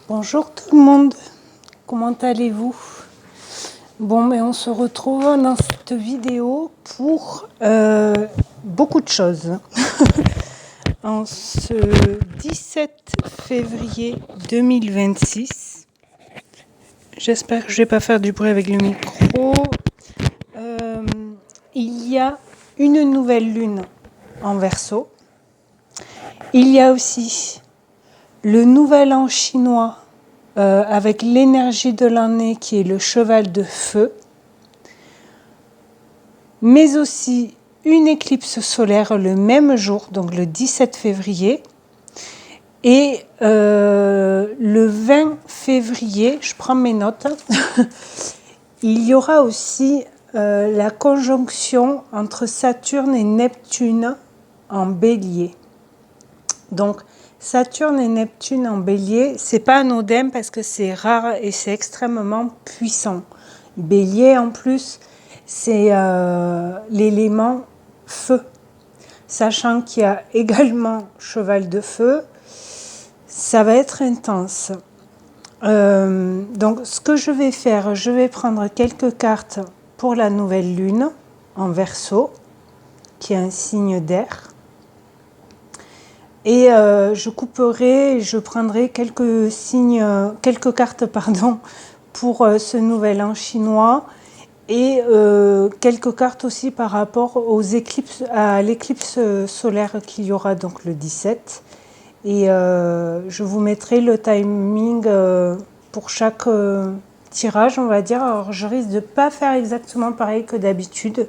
Bonjour tout le monde, comment allez-vous? Bon, mais on se retrouve dans cette vidéo pour beaucoup de choses. En ce 17 février 2026, j'espère que je ne vais pas faire du bruit avec le micro, il y a une nouvelle lune en Verseau. Il y a aussi le nouvel an chinois avec l'énergie de l'année qui est le cheval de feu, mais aussi une éclipse solaire le même jour, donc le 17 février, et le 20 février, je prends mes notes, il y aura aussi la conjonction entre Saturne et Neptune en Bélier. Donc, Saturne et Neptune en Bélier, c'est pas anodin parce que c'est rare et c'est extrêmement puissant. Bélier, en plus, c'est l'élément feu. Sachant qu'il y a également cheval de feu, ça va être intense. Donc, ce que je vais faire, je vais prendre quelques cartes pour la nouvelle lune en Verseau, qui est un signe d'air. Et je couperai, je prendrai quelques cartes pour ce nouvel an chinois et quelques cartes aussi par rapport à l'éclipse solaire qu'il y aura donc le 17. Et je vous mettrai le timing pour chaque tirage, on va dire. Alors je risque de ne pas faire exactement pareil que d'habitude.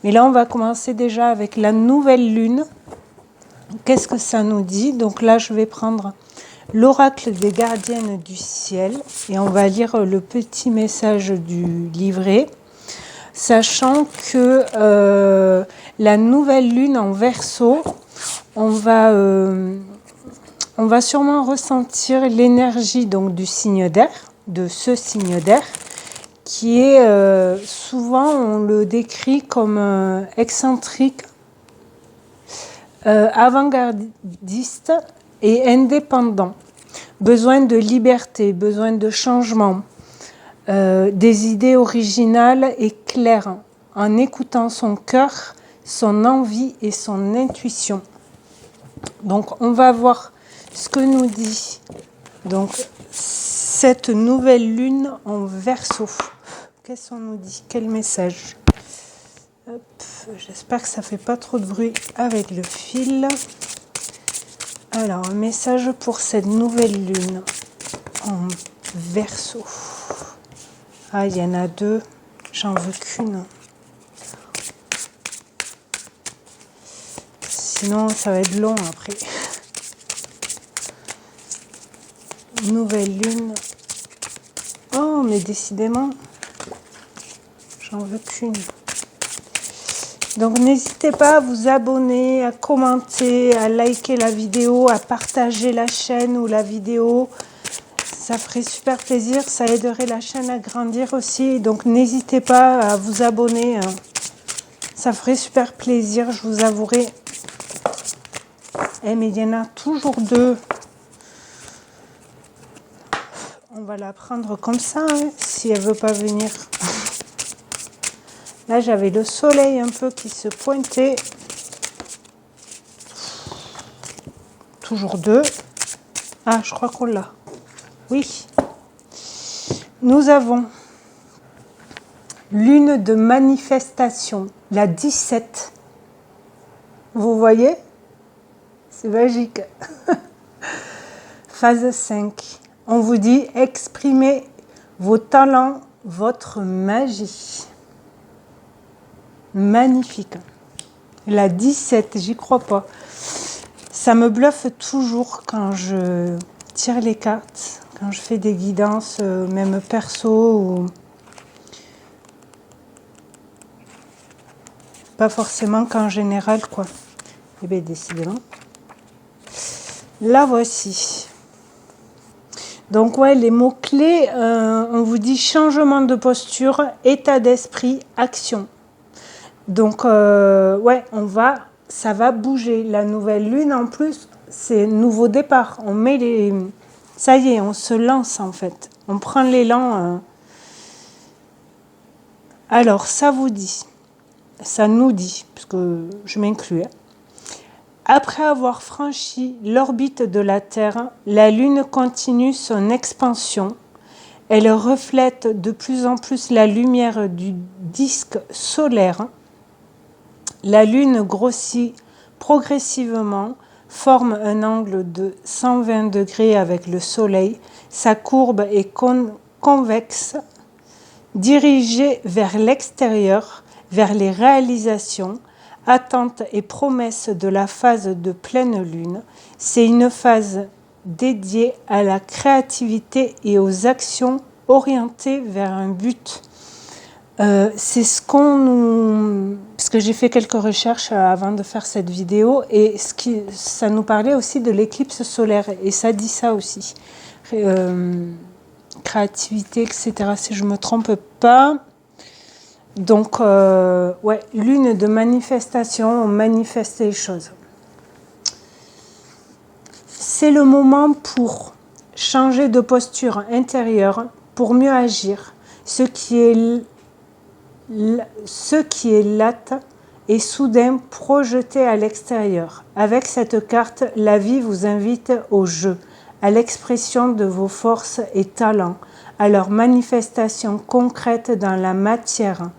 Mais là, on va commencer déjà avec la nouvelle lune. Qu'est-ce que ça nous dit? Donc là, je vais prendre l'oracle des gardiennes du ciel et on va lire le petit message du livret, sachant que la nouvelle lune en Verseau, on va sûrement ressentir l'énergie donc du signe d'air, de ce signe d'air, qui est souvent, on le décrit comme excentrique, avant-gardiste et indépendant, besoin de liberté, besoin de changement, des idées originales et claires, en écoutant son cœur, son envie et son intuition. Donc on va voir ce que nous dit donc cette nouvelle lune en Verseau. Qu'est-ce qu'on nous dit? Quel message? Hop, j'espère que ça fait pas trop de bruit avec le fil. Alors, un message pour cette nouvelle lune en Verseau. Ah, il y en a deux. J'en veux qu'une. Sinon, ça va être long après. Nouvelle lune. Oh, mais décidément, j'en veux qu'une. Donc n'hésitez pas à vous abonner, à commenter, à liker la vidéo, à partager la chaîne ou la vidéo. Ça ferait super plaisir, ça aiderait la chaîne à grandir aussi. Donc n'hésitez pas à vous abonner. Ça ferait super plaisir, je vous avouerai. Eh mais il y en a toujours deux. On va la prendre comme ça, hein, si elle veut pas venir. Là, j'avais le soleil un peu qui se pointait. Toujours deux. Ah, je crois qu'on l'a. Oui. Nous avons lune de manifestation, la 17. Vous voyez? C'est magique. Phase 5. On vous dit exprimez vos talents, votre magie. Magnifique. La 17, j'y crois pas. Ça me bluffe toujours quand je tire les cartes, quand je fais des guidances, même perso ou pas forcément qu'en général, quoi. Eh bien, décidément. La voici. Donc, ouais, les mots-clés, on vous dit changement de posture, état d'esprit, action. Donc, ouais, ça va bouger. La nouvelle lune, en plus, c'est nouveau départ. Ça y est, on se lance en fait. On prend l'élan. Alors, ça vous dit, ça nous dit, parce que je m'inclus. Après avoir franchi l'orbite de la Terre, la Lune continue son expansion. Elle reflète de plus en plus la lumière du disque solaire. La Lune grossit progressivement, forme un angle de 120 degrés avec le Soleil. Sa courbe est convexe, dirigée vers l'extérieur, vers les réalisations, attentes et promesses de la phase de pleine Lune. C'est une phase dédiée à la créativité et aux actions orientées vers un but. C'est ce qu'on nous... Parce que j'ai fait quelques recherches avant de faire cette vidéo et ça nous parlait aussi de l'éclipse solaire et ça dit ça aussi. Créativité, etc. si je ne me trompe pas. Donc, ouais, lune de manifestation, on manifeste les choses. C'est le moment pour changer de posture intérieure, pour mieux agir. Ce qui est latte est soudain projeté à l'extérieur. Avec cette carte, la vie vous invite au jeu, à l'expression de vos forces et talents, à leur manifestation concrète dans la matière,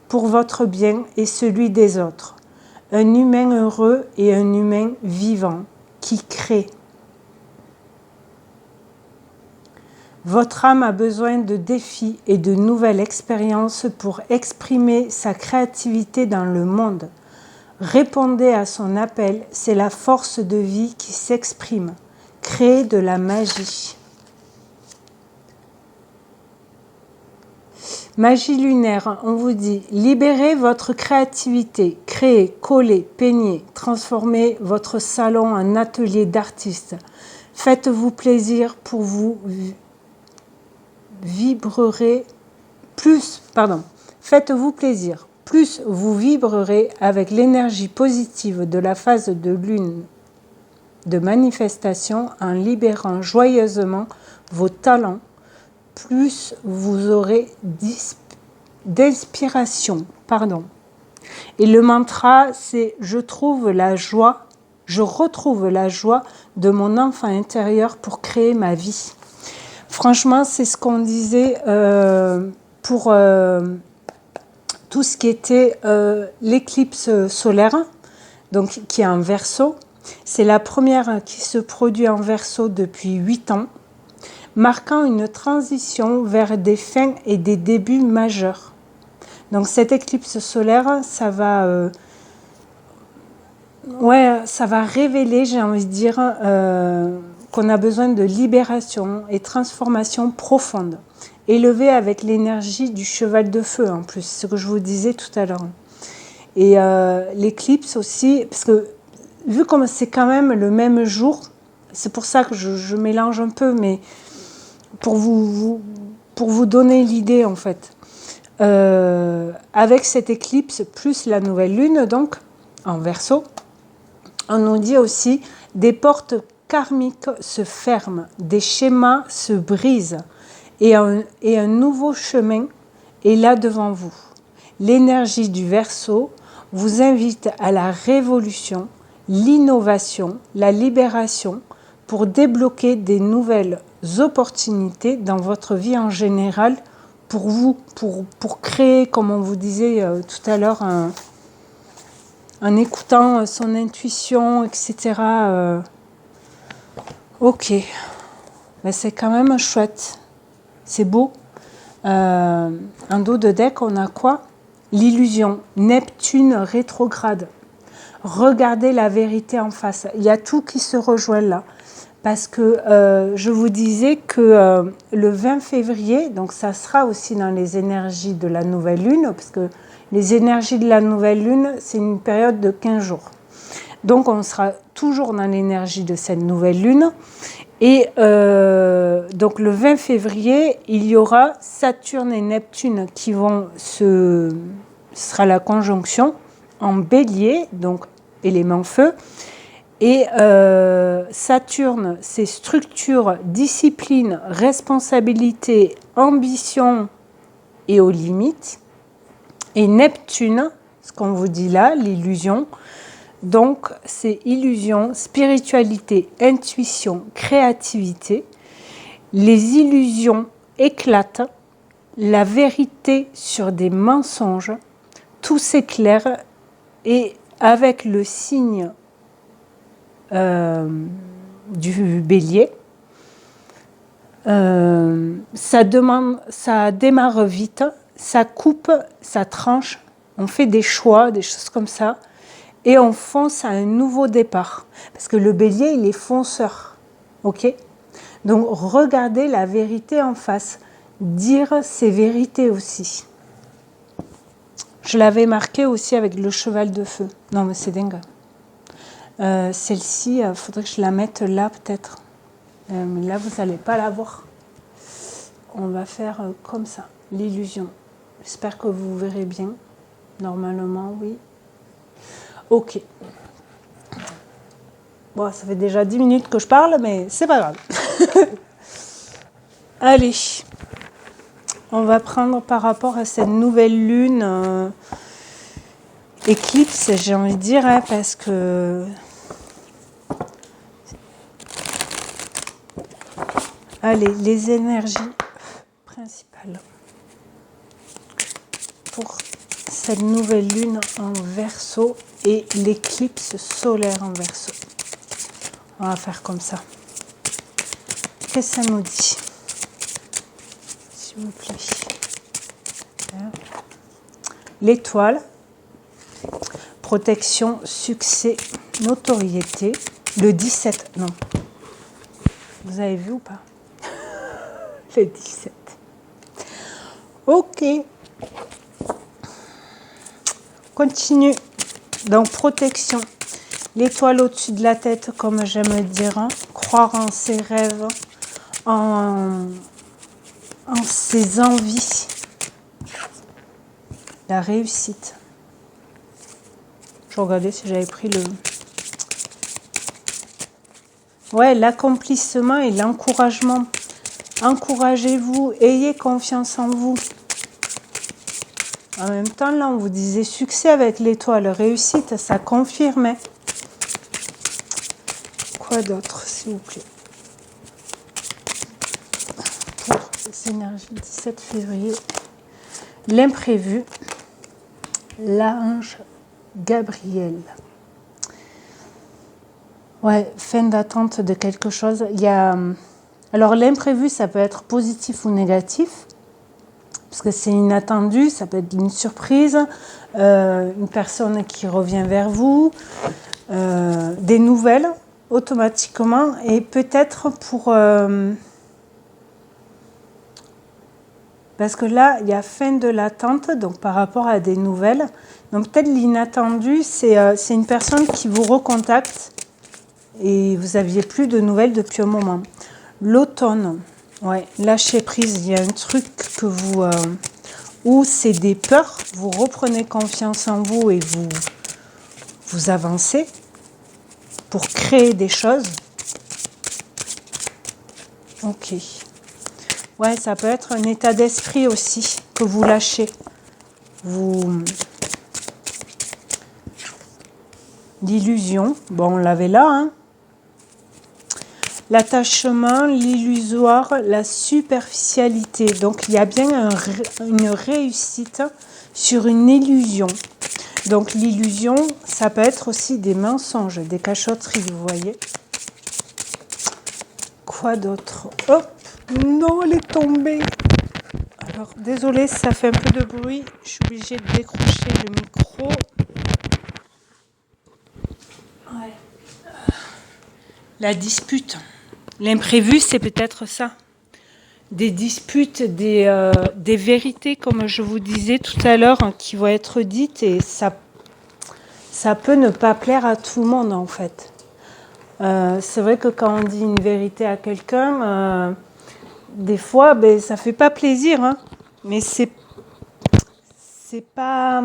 pour votre bien et celui des autres. Un humain heureux et un humain vivant qui crée. Votre âme a besoin de défis et de nouvelles expériences pour exprimer sa créativité dans le monde. Répondez à son appel, c'est la force de vie qui s'exprime. Créez de la magie. Magie lunaire, on vous dit, libérez votre créativité, créez, collez, peignez, transformez votre salon en atelier d'artiste. Faites-vous plaisir pour vous vibrerez plus, faites-vous plaisir, plus vous vibrerez avec l'énergie positive de la phase de lune de manifestation en libérant joyeusement vos talents, plus vous aurez d'inspiration. Et le mantra, c'est je retrouve la joie de mon enfant intérieur pour créer ma vie. Franchement, c'est ce qu'on disait pour tout ce qui était l'éclipse solaire, donc qui est en Verseau. C'est la première qui se produit en Verseau depuis 8 ans, marquant une transition vers des fins et des débuts majeurs. Donc cette éclipse solaire, ça va révéler, j'ai envie de dire, qu'on a besoin de libération et transformation profonde, élevée avec l'énergie du cheval de feu en plus, ce que je vous disais tout à l'heure. Et l'éclipse aussi, parce que vu comme c'est quand même le même jour, c'est pour ça que je mélange un peu, mais pour vous donner l'idée en fait. Avec cette éclipse plus la nouvelle lune, donc en Verseau, on nous dit aussi des portes karmiques se ferment, des schémas se brisent et un nouveau chemin est là devant vous. L'énergie du Verseau vous invite à la révolution, l'innovation, la libération pour débloquer des nouvelles opportunités dans votre vie en général pour vous, pour créer, comme on vous disait tout à l'heure, en écoutant son intuition, etc. Ok, mais c'est quand même chouette, c'est beau. En dos de deck, on a quoi? L'illusion, Neptune rétrograde. Regardez la vérité en face. Il y a tout qui se rejoint là. Parce que je vous disais que le 20 février, donc ça sera aussi dans les énergies de la nouvelle lune, parce que les énergies de la nouvelle lune, c'est une période de 15 jours. Donc on sera toujours dans l'énergie de cette nouvelle lune. Et donc le 20 février, il y aura Saturne et Neptune qui vont ce sera la conjonction en bélier, donc élément feu. Et Saturne, c'est structure, discipline, responsabilité, ambition et aux limites. Et Neptune, ce qu'on vous dit là, l'illusion, donc c'est illusion, spiritualité, intuition, créativité. Les illusions éclatent, la vérité sur des mensonges, tout s'éclaire et avec le signe du bélier, ça démarre vite, ça coupe, ça tranche, on fait des choix, des choses comme ça, et on fonce à un nouveau départ. Parce que le bélier, il est fonceur, ok? Donc regardez la vérité en face, dire ses vérités aussi. Je l'avais marqué aussi avec le cheval de feu. Non mais c'est dingue. Celle-ci, il faudrait que je la mette là peut-être. Mais là, vous n'allez pas la voir. On va faire comme ça, l'illusion. J'espère que vous verrez bien. Normalement, oui. Ok. Bon, ça fait déjà 10 minutes que je parle, mais c'est pas grave. Allez. On va prendre par rapport à cette nouvelle lune éclipse, j'ai envie de dire, hein, parce que... Allez, les énergies principales pour cette nouvelle lune en Verseau et l'éclipse solaire en Verseau. On va faire comme ça. Qu'est-ce que ça nous dit, s'il vous plaît? L'étoile, protection, succès, notoriété. Le 17, non. Vous avez vu ou pas? Le 17. Ok. Continue. Donc, protection. L'étoile au-dessus de la tête, comme j'aime dire. Hein. Croire en ses rêves, en ses envies. La réussite. Je regardais si j'avais pris le... Ouais, l'accomplissement et l'encouragement. Encouragez-vous, ayez confiance en vous. En même temps, là, on vous disait succès avec l'étoile, réussite, ça confirmait. Quoi d'autre, s'il vous plaît? Pour les énergies 17 février, l'imprévu, l'ange Gabriel. Ouais, fin d'attente de quelque chose. Il y a... Alors l'imprévu, ça peut être positif ou négatif, parce que c'est inattendu, ça peut être une surprise, une personne qui revient vers vous, des nouvelles automatiquement, et peut-être pour... parce que là, il y a fin de l'attente, donc par rapport à des nouvelles. Donc peut-être l'inattendu, c'est une personne qui vous recontacte, et vous n'aviez plus de nouvelles depuis un moment. L'automne, ouais, lâcher prise, il y a un truc que vous... où c'est des peurs, vous reprenez confiance en vous et vous avancez pour créer des choses. Ok. Ouais, ça peut être un état d'esprit aussi que vous lâchez. L'illusion, bon, on l'avait là, hein. L'attachement, l'illusoire, la superficialité. Donc, il y a bien une réussite sur une illusion. Donc, l'illusion, ça peut être aussi des mensonges, des cachotteries, vous voyez. Quoi d'autre? Hop! Non, elle est tombée. Alors, désolée, ça fait un peu de bruit. Je suis obligée de décrocher le micro. Ouais. La dispute. L'imprévu, c'est peut-être ça. Des disputes, des vérités, comme je vous disais tout à l'heure, hein, qui vont être dites, et ça peut ne pas plaire à tout le monde, en fait. C'est vrai que quand on dit une vérité à quelqu'un, des fois, ben, ça fait pas plaisir, hein, mais c'est pas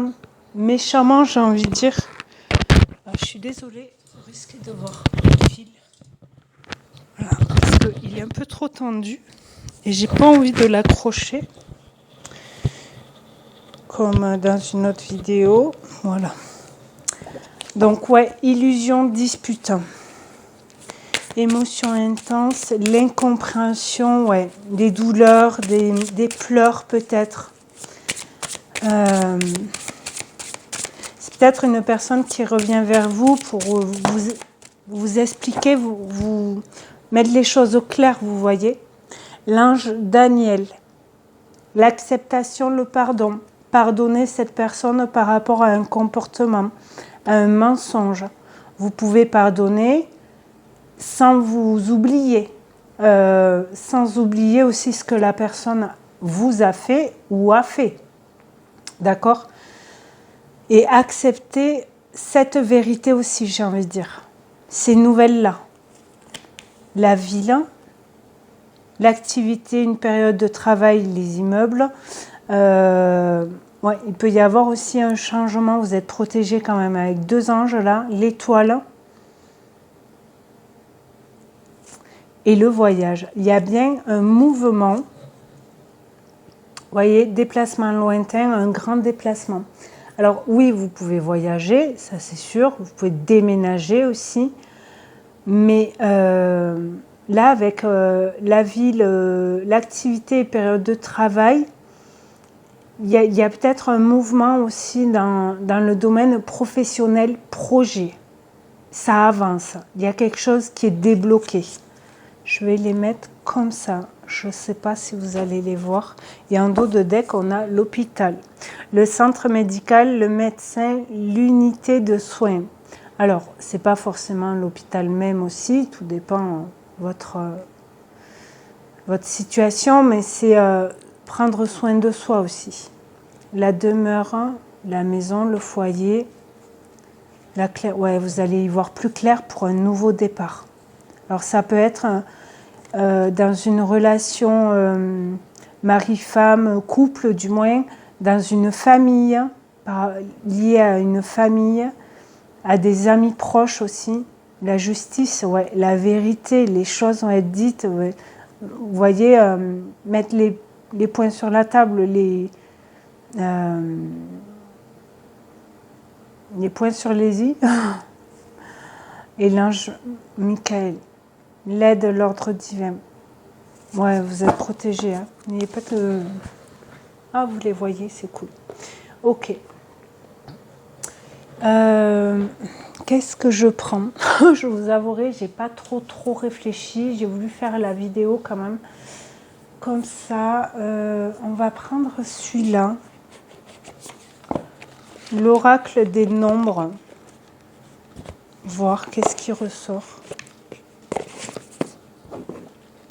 méchamment, j'ai envie de dire. Je suis désolée. Vous risquez de voir le fil. Voilà, parce qu'il est un peu trop tendu et j'ai pas envie de l'accrocher comme dans une autre vidéo. Voilà. Donc ouais, illusion, dispute, émotion intense, l'incompréhension, ouais, des douleurs, des pleurs peut-être. C'est peut-être une personne qui revient vers vous pour vous expliquer, vous mettre les choses au clair, vous voyez. L'ange Daniel, l'acceptation, le pardon. Pardonner cette personne par rapport à un comportement, à un mensonge. Vous pouvez pardonner sans vous oublier. Sans oublier aussi ce que la personne vous a fait ou a fait. D'accord ? Et accepter cette vérité aussi, j'ai envie de dire. Ces nouvelles-là. La ville, l'activité, une période de travail, les immeubles. Ouais, il peut y avoir aussi un changement. Vous êtes protégé quand même avec 2 anges là. L'étoile. Et le voyage. Il y a bien un mouvement. Vous voyez, déplacement lointain, un grand déplacement. Alors oui, vous pouvez voyager, ça c'est sûr. Vous pouvez déménager aussi. Mais là, avec la ville, l'activité et période de travail, il y a peut-être un mouvement aussi dans le domaine professionnel, projet. Ça avance. Il y a quelque chose qui est débloqué. Je vais les mettre comme ça. Je ne sais pas si vous allez les voir. Et en dos de deck, on a l'hôpital, le centre médical, le médecin, l'unité de soins. Alors, ce n'est pas forcément l'hôpital même aussi, tout dépend de votre situation, mais c'est prendre soin de soi aussi. La demeure, la maison, le foyer, la claire. Ouais, vous allez y voir plus clair pour un nouveau départ. Alors, ça peut être dans une relation mari-femme, couple du moins, dans une famille, liée à une famille, à des amis proches aussi. La justice, ouais, la vérité, les choses vont être dites. Ouais. Vous voyez, mettre les points sur la table, les points sur les i. Et l'ange Michael, l'aide, l'ordre divin. Ouais, vous êtes protégés. Hein. N'ayez pas de... Ah, vous les voyez, c'est cool. Ok. Qu'est-ce que je prends? Je vous avouerai, j'ai pas trop réfléchi. J'ai voulu faire la vidéo quand même comme ça. On va prendre celui-là. L'oracle des nombres. Voir qu'est-ce qui ressort.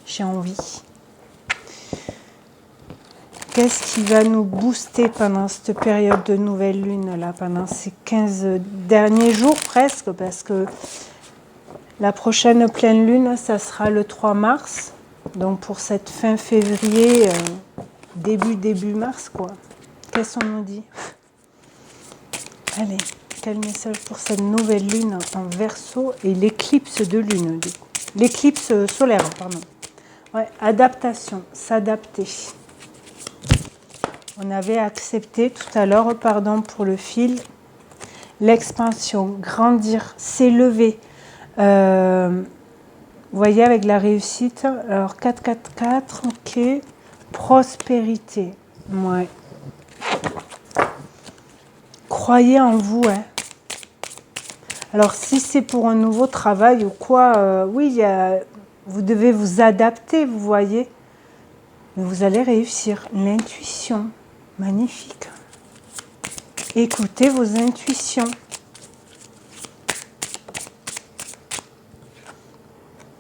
J'ai envie. Qu'est-ce qui va nous booster pendant cette période de nouvelle lune, là, pendant ces 15 derniers jours presque, parce que la prochaine pleine lune, ça sera le 3 mars. Donc pour cette fin février, début mars, quoi. Qu'est-ce qu'on nous dit? Allez, quel message pour cette nouvelle lune en Verseau et l'éclipse de lune, du coup. L'éclipse solaire, pardon. Ouais, adaptation, s'adapter. On avait accepté tout à l'heure, pardon pour le fil, l'expansion, grandir, s'élever. Vous voyez avec la réussite, alors 4, ok, prospérité, ouais. Croyez en vous, hein. Alors si c'est pour un nouveau travail ou quoi, oui, vous devez vous adapter, vous voyez, mais vous allez réussir. L'intuition. Magnifique. Écoutez vos intuitions.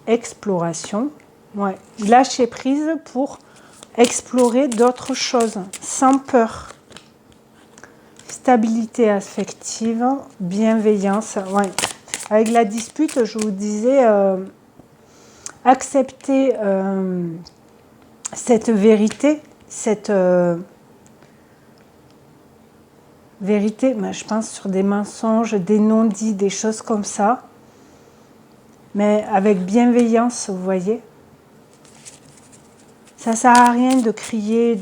Exploration. Ouais. Lâcher prise pour explorer d'autres choses sans peur. Stabilité affective, bienveillance. Ouais. Avec la dispute, je vous disais, accepter cette vérité, cette... vérité, mais je pense sur des mensonges, des non-dits, des choses comme ça. mais avec bienveillance, vous voyez. Ça sert à rien de crier,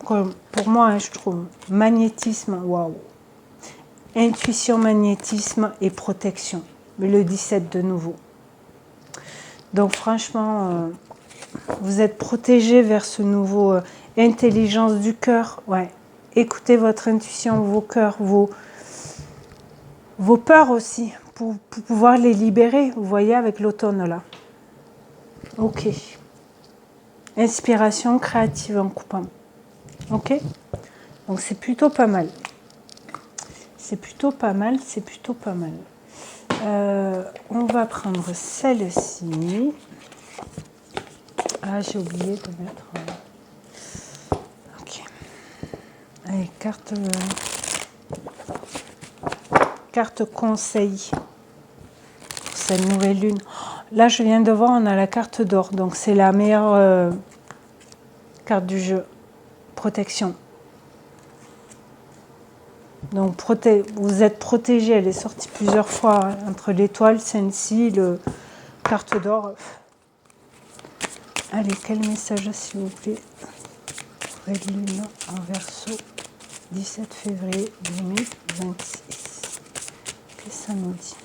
pour moi, hein, je trouve, magnétisme, waouh. Intuition, magnétisme et protection. Mais le 17 de nouveau. Donc franchement, vous êtes protégé vers ce nouveau intelligence du cœur. Ouais. Écoutez votre intuition, vos cœurs, vos peurs aussi, pour pouvoir les libérer. Vous voyez avec l'automne là. Ok. Inspiration créative en coupant. Ok. Donc c'est plutôt pas mal. C'est plutôt pas mal, c'est plutôt pas mal. On va prendre celle-ci. Ah, j'ai oublié de mettre... Ok. Allez, carte conseil pour cette nouvelle lune. Là, je viens de voir, on a la carte d'or. Donc, c'est la meilleure carte du jeu. Protection. Donc, vous êtes protégé. Elle est sortie plusieurs fois hein, entre l'étoile, celle-ci, le carte d'or. Allez, quel message, s'il vous plaît? Red lune en Verseau, 17 février 2026. Qu'est-ce que ça nous dit?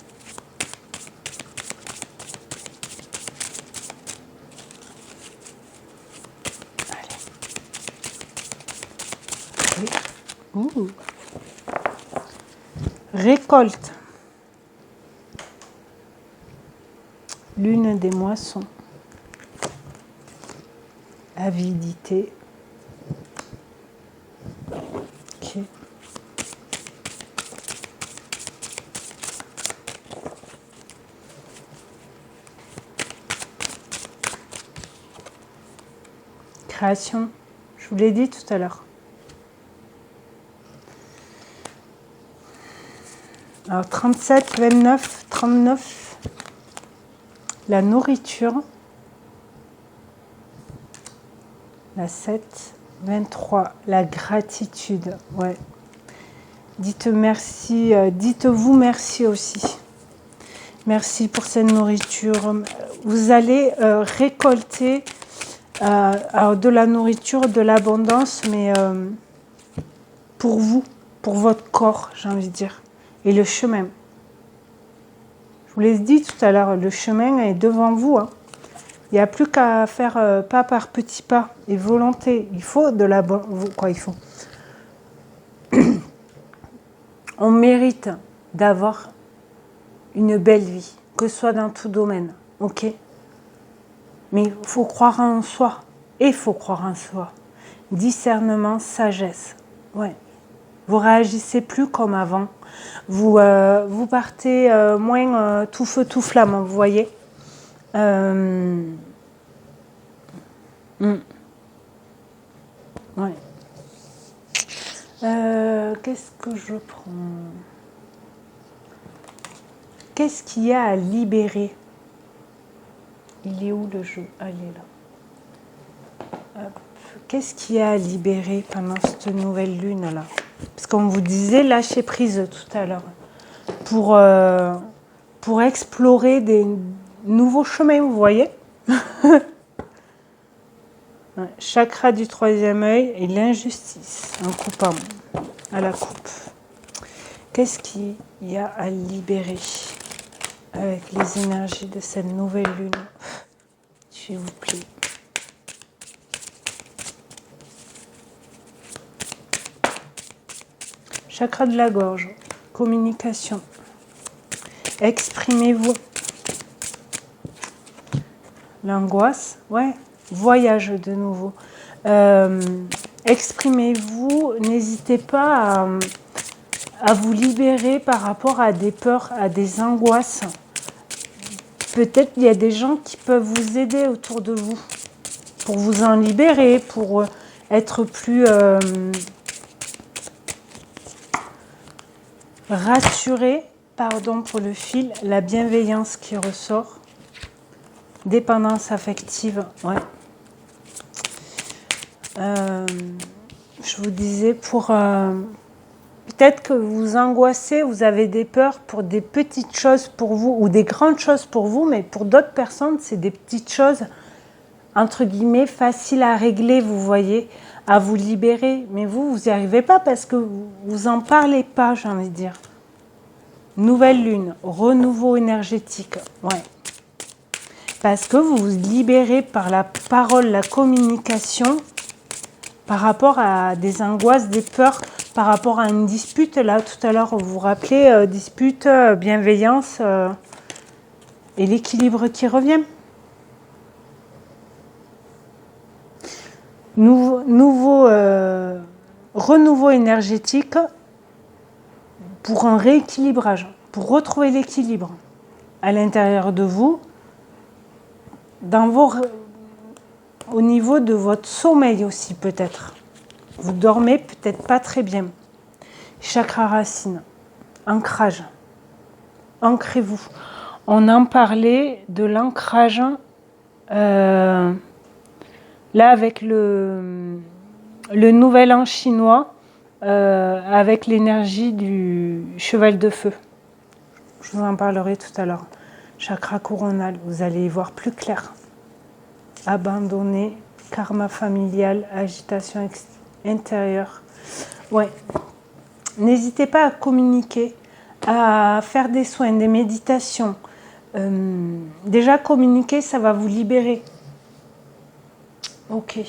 Allez. Ouh. Récolte. Lune des moissons. Avidité. Ok. Création. Je vous l'ai dit tout à l'heure. Alors 37, 29, 39. La nourriture. La 7, 23, la gratitude, ouais. Dites merci, dites-vous merci aussi. Merci pour cette nourriture. Vous allez récolter alors de la nourriture, de l'abondance, mais pour vous, pour votre corps, j'ai envie de dire. Et le chemin. Je vous l'ai dit tout à l'heure, le chemin est devant vous, hein. Il n'y a plus qu'à faire pas par petits pas et volonté. Il faut de la quoi il faut. On mérite d'avoir une belle vie, que ce soit dans tout domaine, ok? Mais il faut croire en soi. Et il faut croire en soi. Discernement, sagesse. Ouais. Vous réagissez plus comme avant. Vous partez moins tout feu, tout flamme, vous voyez? Ouais. Qu'est-ce que je prends? Qu'est-ce qu'il y a à libérer? Il est où le jeu? Ah, il est là. Qu'est-ce qu'il y a à libérer pendant cette nouvelle lune là? Parce qu'on vous disait lâcher prise tout à l'heure. Pour explorer des nouveaux chemins, vous voyez? Chakra du troisième œil et l'injustice en coupant à la coupe. Qu'est-ce qu'il y a à libérer avec les énergies de cette nouvelle lune? S'il vous plaît. Chakra de la gorge, communication. Exprimez-vous. L'angoisse, ouais. Voyage de nouveau. Exprimez-vous, n'hésitez pas à vous libérer par rapport à des peurs, à des angoisses. Peut-être qu'il y a des gens qui peuvent vous aider autour de vous pour vous en libérer, pour être plus rassuré. Pardon pour le fil, la bienveillance qui ressort. Dépendance affective, ouais. Je vous disais, pour Peut-être que vous angoissez, vous avez des peurs pour des petites choses pour vous ou des grandes choses pour vous, mais pour d'autres personnes, c'est des petites choses, entre guillemets, faciles à régler, vous voyez, à vous libérer. Mais vous n'y arrivez pas parce que vous n'en parlez pas, j'ai envie de dire. Nouvelle lune, renouveau énergétique, ouais. Parce que vous vous libérez par la parole, la communication, par rapport à des angoisses, des peurs, par rapport à une dispute. Là, tout à l'heure, vous vous rappelez, dispute, bienveillance et l'équilibre qui revient. Renouveau énergétique pour un rééquilibrage, pour retrouver l'équilibre à l'intérieur de vous, au niveau de votre sommeil aussi peut-être. Vous dormez peut-être pas très bien. Chakra racine, ancrage, ancrez-vous. On en parlait de l'ancrage là avec le nouvel an chinois, avec l'énergie du cheval de feu. Je vous en parlerai tout à l'heure. Chakra coronal, vous allez y voir plus clair. Abandonner, karma familial, agitation intérieure. Ouais. N'hésitez pas à communiquer, à faire des soins, des méditations. Déjà communiquer, ça va vous libérer. Ok.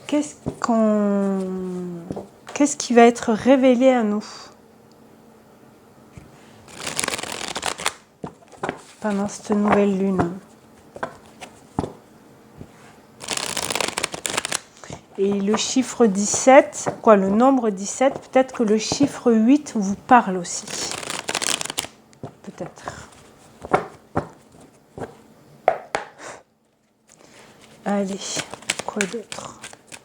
Qu'est-ce qui va être révélé à nous pendant cette nouvelle lune? Et le chiffre 17, le nombre 17, peut-être que le chiffre 8 vous parle aussi. Peut-être. Allez, quoi d'autre?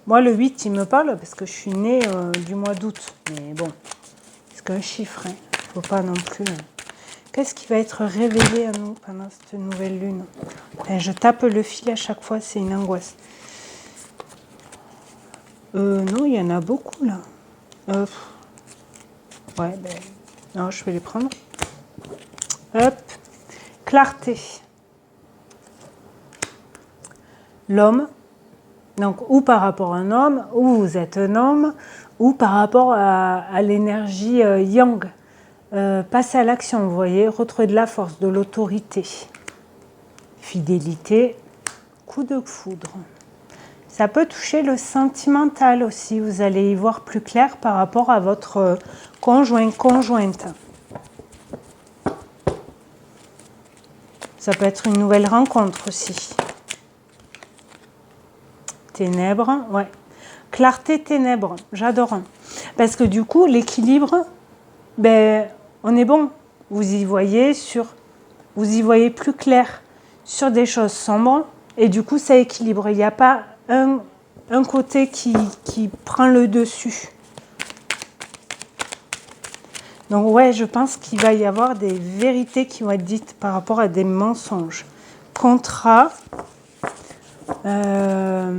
Moi, le 8, il me parle parce que je suis née du mois d'août. Mais bon, c'est qu'un chiffre, hein. Faut pas non plus... Qu'est-ce qui va être révélé à nous pendant cette nouvelle lune? Je tape le fil à chaque fois, c'est une angoisse. Non, il y en a beaucoup, là. Ouais, non, je vais les prendre. Hop. Clarté. L'homme. Donc, ou par rapport à un homme, ou vous êtes un homme, ou par rapport à l'énergie yang. Passer à l'action, vous voyez, retrouver de la force, de l'autorité. Fidélité, coup de foudre. Ça peut toucher le sentimental aussi, vous allez y voir plus clair par rapport à votre conjoint, conjointe. Ça peut être une nouvelle rencontre aussi. Ténèbres, ouais. Clarté, ténèbres, j'adore. Parce que du coup, l'équilibre, on est bon. Vous y voyez plus clair sur des choses sombres et du coup, ça équilibre. Il n'y a pas un côté qui prend le dessus. Donc ouais, je pense qu'il va y avoir des vérités qui vont être dites par rapport à des mensonges. Contrat, ça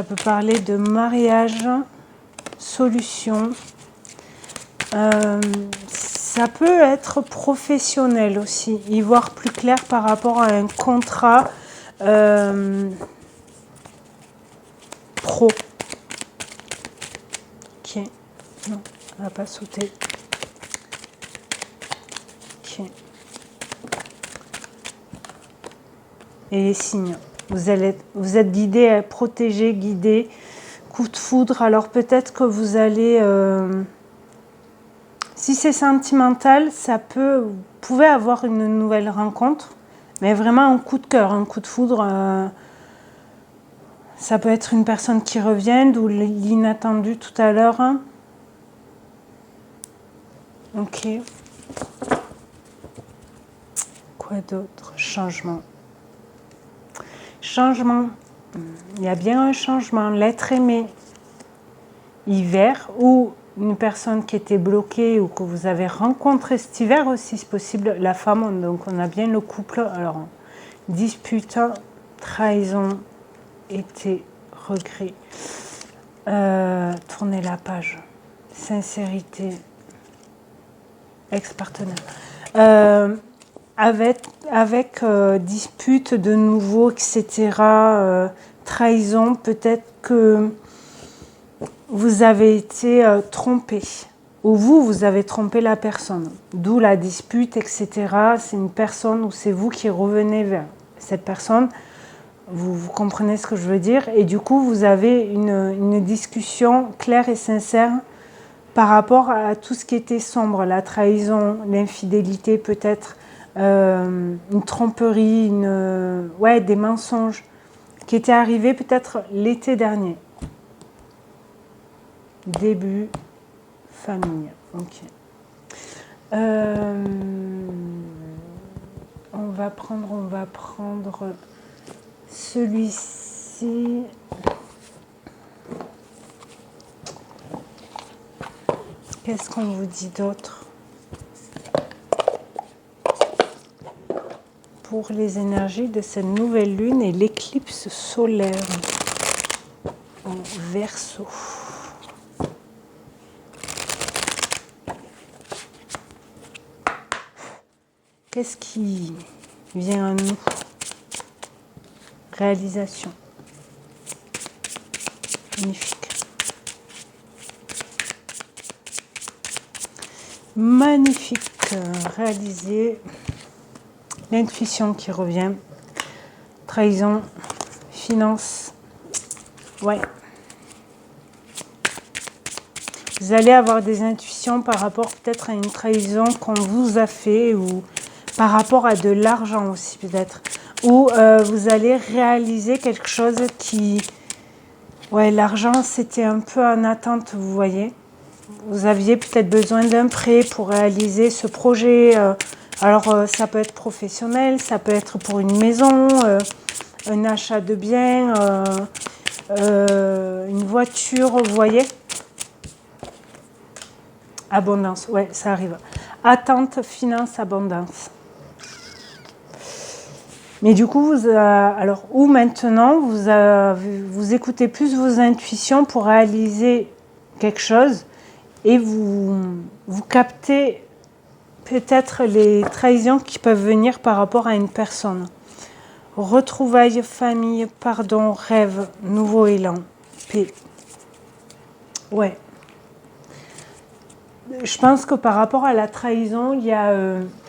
peut parler de mariage, solution. Ça peut être professionnel aussi, y voir plus clair par rapport à un contrat pro. Ok, non, on va pas sauter. Ok. Et les signes, vous êtes guidé, protégé, guidé, coup de foudre, alors peut-être que vous allez... si c'est sentimental, vous pouvez avoir une nouvelle rencontre, mais vraiment un coup de cœur, un coup de foudre. Ça peut être une personne qui revient, d'où l'inattendu tout à l'heure. Ok. Quoi d'autre? Changement. Changement. Il y a bien un changement. L'être aimé. Hiver ou une personne qui était bloquée ou que vous avez rencontré cet hiver aussi, c'est possible. La femme, donc on a bien le couple. Alors, dispute, trahison, été, regret. Tournez la page. Sincérité. Ex-partenaire. Avec dispute de nouveau, etc. Trahison, peut-être que vous avez été trompé. Ou vous avez trompé la personne. D'où la dispute, etc. C'est une personne ou c'est vous qui revenez vers cette personne. Vous comprenez ce que je veux dire. Et du coup, vous avez une discussion claire et sincère par rapport à tout ce qui était sombre. La trahison, l'infidélité peut-être, une tromperie, des mensonges qui étaient arrivés peut-être l'été dernier. Début famille. Ok. On va prendre celui-ci. Qu'est-ce qu'on vous dit d'autre pour les énergies de cette nouvelle lune et l'éclipse solaire en Verseau? Qu'est-ce qui vient à nous? Réalisation. Magnifique. Magnifique. Réaliser. L'intuition qui revient. Trahison. Finance. Ouais. Vous allez avoir des intuitions par rapport peut-être à une trahison qu'on vous a fait ou par rapport à de l'argent aussi peut-être. Ou vous allez réaliser quelque chose qui... Ouais, l'argent c'était un peu en attente, vous voyez. Vous aviez peut-être besoin d'un prêt pour réaliser ce projet. Alors ça peut être professionnel, ça peut être pour une maison, un achat de biens, une voiture, vous voyez. Abondance, ouais, ça arrive. Attente, finance, abondance. Mais du coup, alors, ou maintenant, vous écoutez plus vos intuitions pour réaliser quelque chose et vous captez peut-être les trahisons qui peuvent venir par rapport à une personne. Retrouvailles, famille, pardon, rêve, nouveau élan, paix. Ouais. Je pense que par rapport à la trahison, il y a...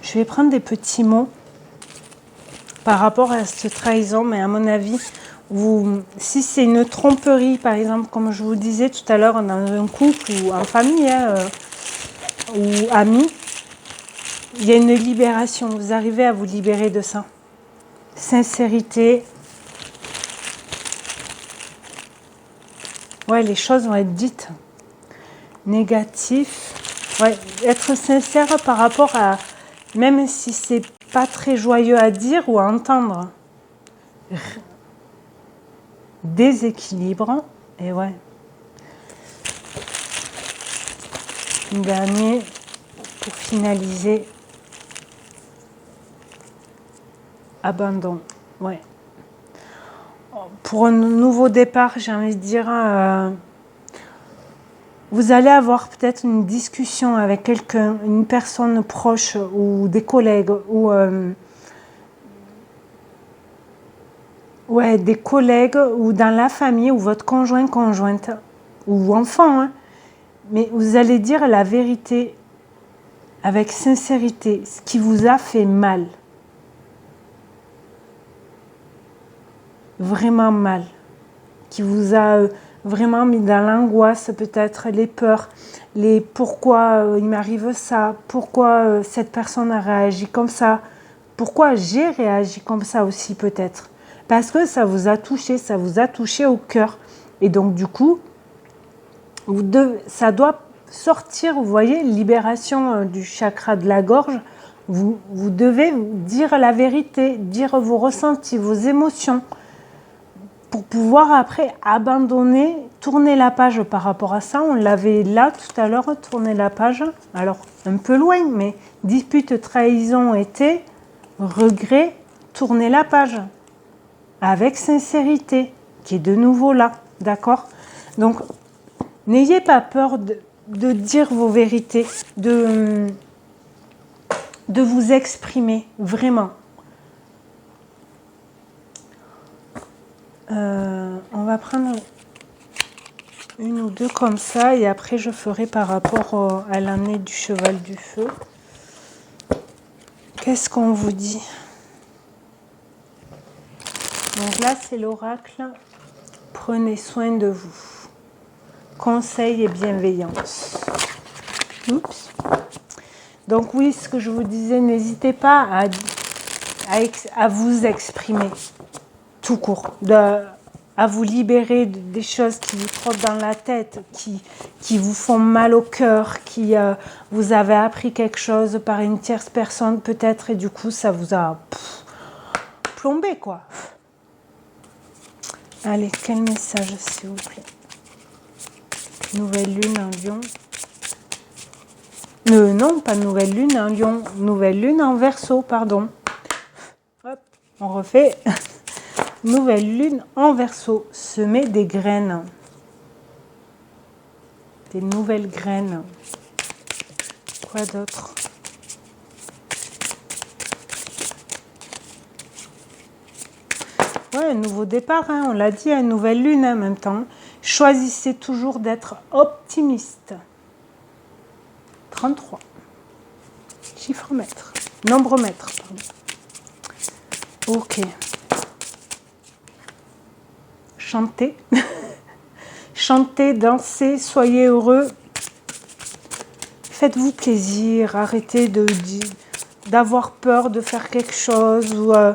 je vais prendre des petits mots par rapport à cette trahison, mais à mon avis, si c'est une tromperie, par exemple, comme je vous disais tout à l'heure, dans un couple ou en famille, ou amis, il y a une libération. Vous arrivez à vous libérer de ça. Sincérité. Ouais, les choses vont être dites. Négatif. Ouais, être sincère par rapport à... Même si c'est pas très joyeux à dire ou à entendre. Déséquilibre. Et ouais. Une dernière pour finaliser. Abandon. Ouais. Pour un nouveau départ, j'ai envie de dire... vous allez avoir peut-être une discussion avec quelqu'un, une personne proche ou des collègues ou des collègues ou dans la famille ou votre conjoint, conjointe ou enfant. Hein. Mais vous allez dire la vérité avec sincérité, ce qui vous a fait mal. Vraiment mal. Qui vous a... vraiment mis dans l'angoisse, peut-être les peurs, les pourquoi il m'arrive ça, pourquoi cette personne a réagi comme ça, pourquoi j'ai réagi comme ça aussi peut-être. Parce que ça vous a touché au cœur. Et donc du coup, ça doit sortir, vous voyez, libération du chakra de la gorge. Vous devez dire la vérité, dire vos ressentis, vos émotions. Pour pouvoir après abandonner, tourner la page par rapport à ça. On l'avait là tout à l'heure, tourner la page. Alors, un peu loin, mais dispute, trahison, été, regret, tourner la page. Avec sincérité, qui est de nouveau là, d'accord? Donc, N'ayez pas peur de dire vos vérités, de vous exprimer, vraiment. On va prendre une ou deux comme ça et après je ferai par rapport à l'année du cheval du feu. Qu'est-ce qu'on vous dit? Donc là c'est l'oracle. Prenez soin de vous. Conseil et bienveillance. Oups. Donc oui, ce que je vous disais, n'hésitez pas à vous exprimer tout court, à vous libérer des choses qui vous trottent dans la tête, qui vous font mal au cœur, qui vous avez appris quelque chose par une tierce personne peut-être et du coup ça vous a plombé quoi. Allez, quel message s'il vous plaît? Nouvelle lune en lion. Non, pas nouvelle lune en lion. Nouvelle lune en verseau, pardon. Hop, on refait. Nouvelle lune en verseau. Semer des graines. Des nouvelles graines. Quoi d'autre? Ouais, un nouveau départ, hein, on l'a dit, une nouvelle lune en même temps. Choisissez toujours d'être optimiste. 33. Chiffre mètre. Nombre mètre, pardon. Ok. Chantez. Chantez, dansez, soyez heureux. Faites-vous plaisir. Arrêtez d'avoir peur de faire quelque chose ou de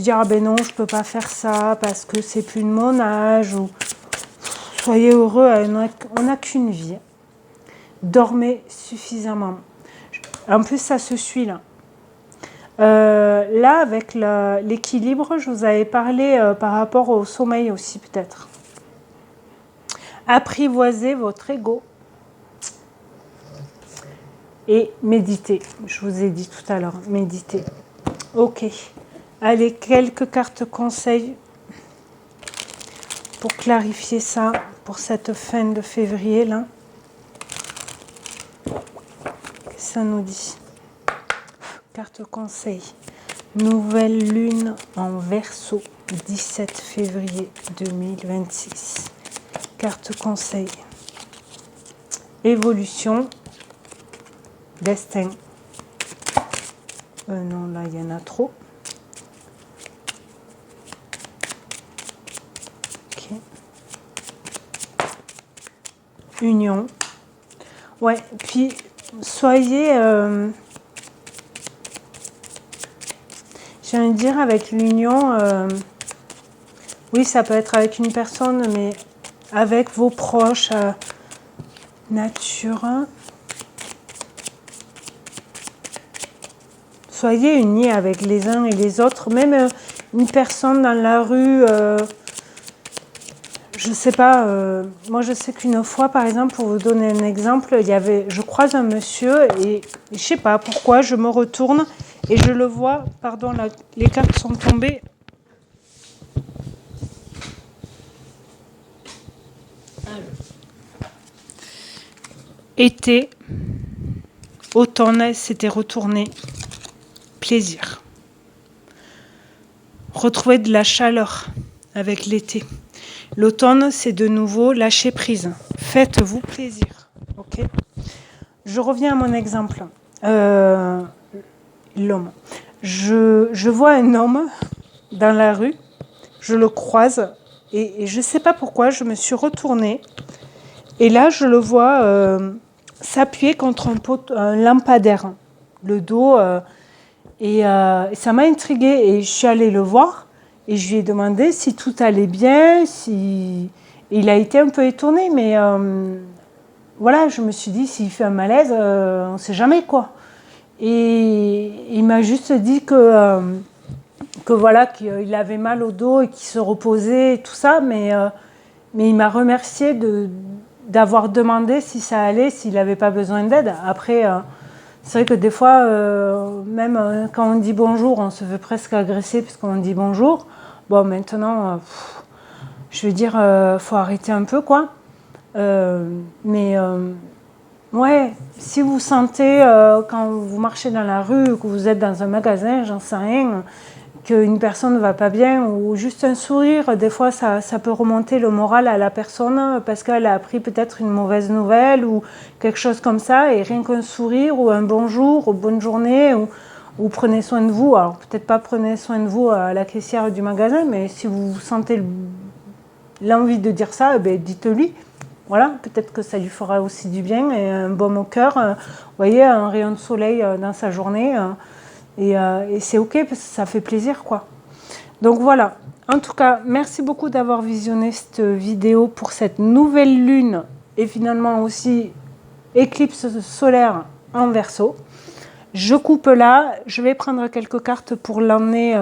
dire ah ben non, je peux pas faire ça parce que c'est plus de mon âge. Ou soyez heureux, on n'a qu'une vie. Dormez suffisamment. En plus, ça se suit là. Là, avec l'équilibre, je vous avais parlé par rapport au sommeil aussi peut-être. Apprivoisez votre ego et méditez. Je vous ai dit tout à l'heure, méditez. Ok. Allez, quelques cartes conseils pour clarifier ça pour cette fin de février là. Qu'est-ce que ça nous dit? Carte conseil. Nouvelle lune en Verseau, 17 février 2026. Carte conseil. Évolution. Destin. Non, là, il y en a trop. Ok. Union. Ouais, puis soyez... j'ai envie de dire avec l'union, oui, ça peut être avec une personne, mais avec vos proches, nature. Soyez unis avec les uns et les autres, même une personne dans la rue, je sais pas, moi je sais qu'une fois, par exemple, pour vous donner un exemple, je croise un monsieur et je sais pas pourquoi, je me retourne et je le vois, pardon, là, les cartes sont tombées. Été, automne, s'était retourné. Plaisir. Retrouver de la chaleur avec l'été. L'automne, c'est de nouveau lâcher prise. Faites-vous plaisir. Ok. Je reviens à mon exemple. L'homme. Je vois un homme dans la rue. Je le croise et je ne sais pas pourquoi, je me suis retournée. Et là, je le vois s'appuyer contre un lampadaire. Le dos... Et ça m'a intriguée et je suis allée le voir et je lui ai demandé si tout allait bien, si... Il a été un peu étonné, mais voilà, je me suis dit, s'il fait un malaise, on ne sait jamais quoi. Et il m'a juste dit que voilà, qu'il avait mal au dos et qu'il se reposait et tout ça, mais il m'a remercié d'avoir demandé si ça allait, s'il n'avait pas besoin d'aide. Après... c'est vrai que des fois, même quand on dit bonjour, on se fait presque agresser puisqu'on dit bonjour. Bon, maintenant, je veux dire, faut arrêter un peu, quoi. Mais ouais, si vous sentez quand vous marchez dans la rue, que vous êtes dans un magasin, j'en sais rien, qu'une personne ne va pas bien, ou juste un sourire, des fois ça peut remonter le moral à la personne parce qu'elle a appris peut-être une mauvaise nouvelle ou quelque chose comme ça, et rien qu'un sourire ou un bonjour ou bonne journée, ou prenez soin de vous. Alors peut-être pas prenez soin de vous à la caissière du magasin, mais si vous sentez l'envie de dire ça, dites-lui. Voilà, peut-être que ça lui fera aussi du bien et un baume au cœur. Vous voyez, un rayon de soleil dans sa journée. Et c'est ok parce que ça fait plaisir, quoi. Donc voilà. En tout cas, merci beaucoup d'avoir visionné cette vidéo pour cette nouvelle lune et finalement aussi éclipse solaire en Verseau. Je coupe là. Je vais prendre quelques cartes pour l'emmener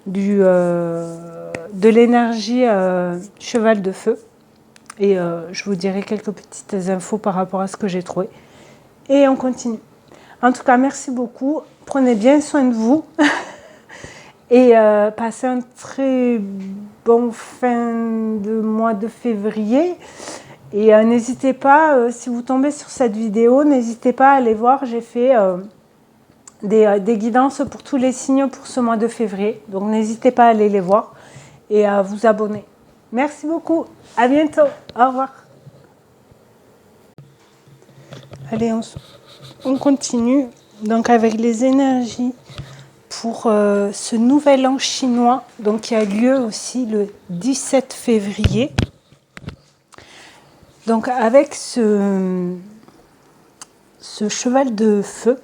de l'énergie cheval de feu. Et je vous dirai quelques petites infos par rapport à ce que j'ai trouvé. Et on continue. En tout cas, merci beaucoup. Prenez bien soin de vous. Et passez un très bon fin de mois de février. Et n'hésitez pas, si vous tombez sur cette vidéo, n'hésitez pas à aller voir. J'ai fait des guidances pour tous les signes pour ce mois de février. Donc n'hésitez pas à aller les voir et à vous abonner. Merci beaucoup. À bientôt. Au revoir. Allez, on continue. Donc avec les énergies pour ce nouvel an chinois, donc qui a lieu aussi le 17 février. Donc avec ce cheval de feu,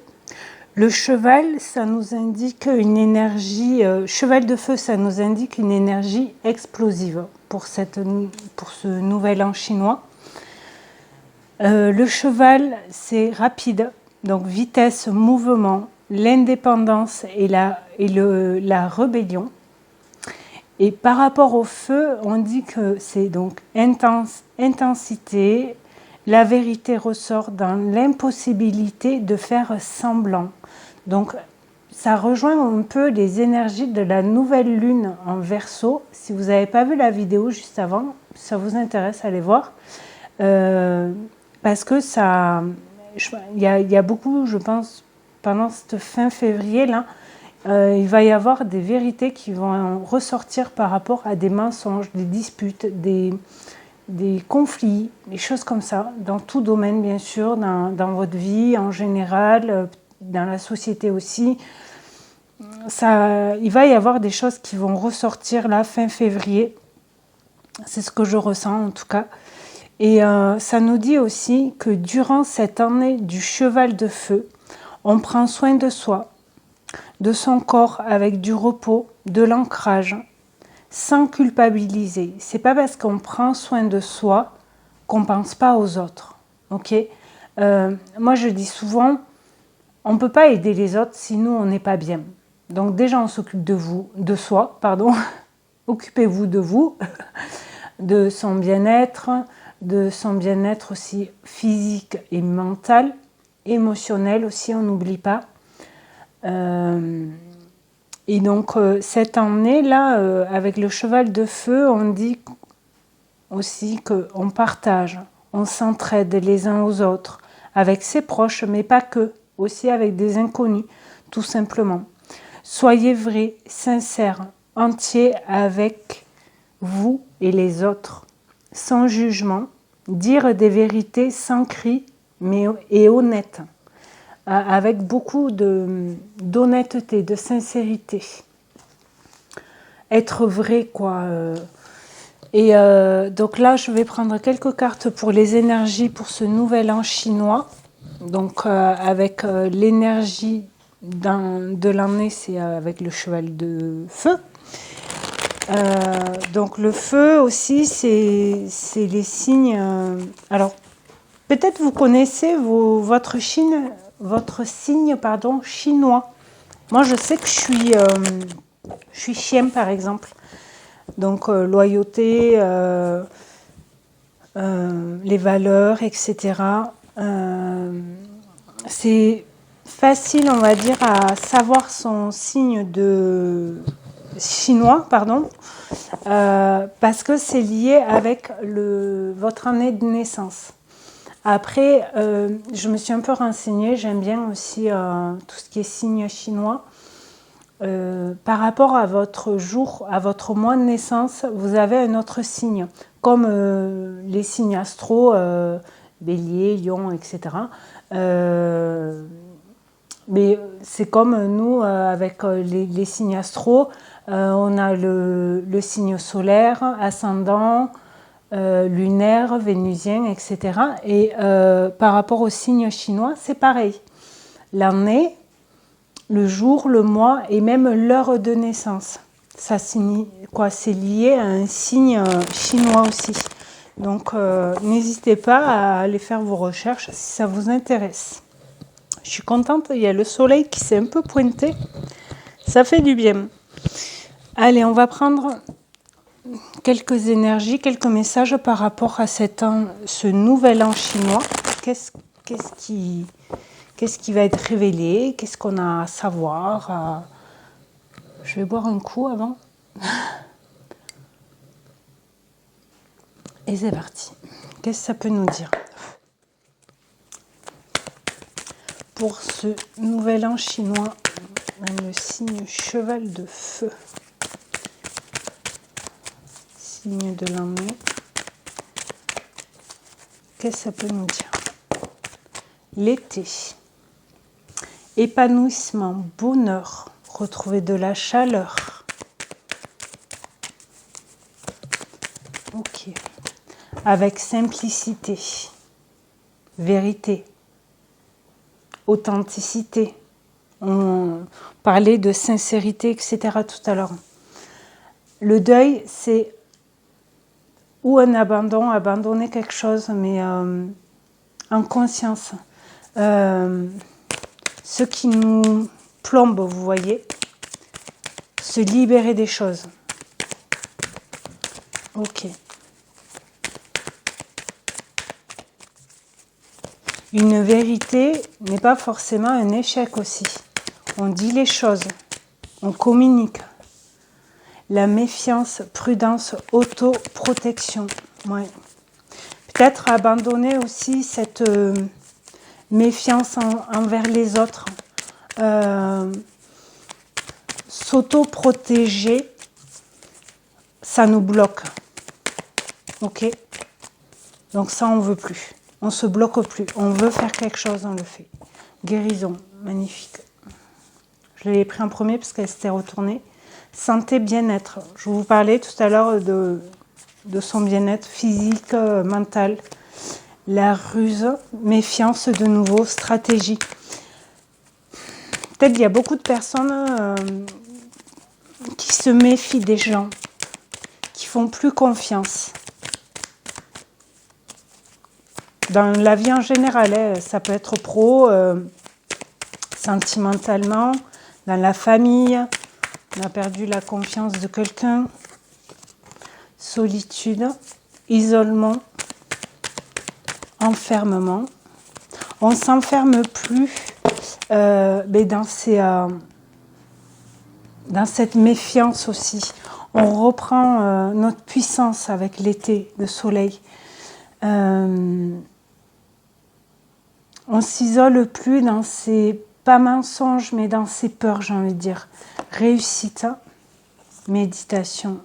le cheval, ça nous indique une énergie, cheval de feu, ça nous indique une énergie explosive pour ce nouvel an chinois. Le cheval, c'est rapide, donc vitesse, mouvement, l'indépendance et la rébellion. Et par rapport au feu, on dit que c'est donc intensité. La vérité ressort dans l'impossibilité de faire semblant. Donc, ça rejoint un peu les énergies de la nouvelle lune en Verseau. Si vous n'avez pas vu la vidéo juste avant, ça vous intéresse, allez voir. Parce que il y a beaucoup, je pense, pendant cette fin février là, il va y avoir des vérités qui vont ressortir par rapport à des mensonges, des disputes, des conflits, des choses comme ça, dans tout domaine bien sûr, dans votre vie en général, dans la société aussi. Il va y avoir des choses qui vont ressortir là fin février. C'est ce que je ressens en tout cas. Et ça nous dit aussi que durant cette année du cheval de feu, on prend soin de soi, de son corps avec du repos, de l'ancrage, sans culpabiliser. C'est pas parce qu'on prend soin de soi qu'on pense pas aux autres. Ok. Moi je dis souvent, on peut pas aider les autres si nous on n'est pas bien. Donc déjà on s'occupe de soi, pardon. Occupez-vous de vous, de son bien-être aussi physique et mental, émotionnel aussi, on n'oublie pas. Et donc cette année-là, avec le cheval de feu, on dit aussi qu'on partage, on s'entraide les uns aux autres, avec ses proches, mais pas que, aussi avec des inconnus, tout simplement. Soyez vrais, sincères, entiers avec vous et les autres, sans jugement, dire des vérités sans cri, et honnête, avec beaucoup d'honnêteté, de sincérité. Être vrai, quoi. Et donc là, je vais prendre quelques cartes pour les énergies pour ce nouvel an chinois. Donc avec l'énergie de l'année, c'est avec le cheval de feu. Donc le feu aussi, c'est les signes. Alors peut-être vous connaissez votre signe chinois. Moi, je sais que je suis chien par exemple. Donc loyauté, les valeurs, etc. C'est facile, on va dire, à savoir son signe de chinois, pardon. parce que c'est lié avec votre année de naissance. Après, je me suis un peu renseignée, j'aime bien aussi tout ce qui est signe chinois. Par rapport à votre jour, à votre mois de naissance, vous avez un autre signe, comme les signes astro, bélier, lion, etc. Mais c'est comme nous, avec les signes astro, on a le signe solaire, ascendant, lunaire, vénusien, etc. Et par rapport au signe chinois, c'est pareil. L'année, le jour, le mois et même l'heure de naissance. Ça signifie quoi? C'est lié à un signe chinois aussi. Donc n'hésitez pas à aller faire vos recherches si ça vous intéresse. Je suis contente, il y a le soleil qui s'est un peu pointé. Ça fait du bien. Allez, on va prendre quelques énergies, quelques messages par rapport à ce nouvel an chinois. Qu'est-ce qui va être révélé? Qu'est-ce qu'on a à savoir? Je vais boire un coup avant. Et c'est parti. Qu'est-ce que ça peut nous dire? Pour ce nouvel an chinois, le signe cheval de feu. Signe de l'année. Qu'est-ce que ça peut nous dire? L'été. Épanouissement, bonheur, retrouver de la chaleur. Ok. Avec simplicité, vérité, authenticité. On parlait de sincérité, etc. tout à l'heure. Le deuil, c'est ou un abandon, abandonner quelque chose, mais en conscience. Ce qui nous plombe, vous voyez, se libérer des choses. Ok. Une vérité n'est pas forcément un échec aussi. On dit les choses, on communique. La méfiance, prudence, autoprotection. Ouais. Peut-être abandonner aussi cette méfiance envers les autres. S'auto-protéger, ça nous bloque. Ok? Donc ça, on ne veut plus. On ne se bloque plus. On veut faire quelque chose, on le fait. Guérison, magnifique. Je l'ai pris en premier parce qu'elle s'était retournée. Santé, bien-être. Je vous parlais tout à l'heure de son bien-être physique, mental. La ruse, méfiance de nouveau, stratégie. Peut-être qu'il y a beaucoup de personnes qui se méfient des gens, qui font plus confiance. Dans la vie en général, ça peut être pro, sentimentalement, dans la famille, on a perdu la confiance de quelqu'un, solitude, isolement, enfermement. On ne s'enferme plus mais dans cette méfiance aussi. On reprend notre puissance avec l'été, le soleil. On s'isole plus dans ces, pas mensonges, mais dans ces peurs, j'ai envie de dire. Réussite, méditation.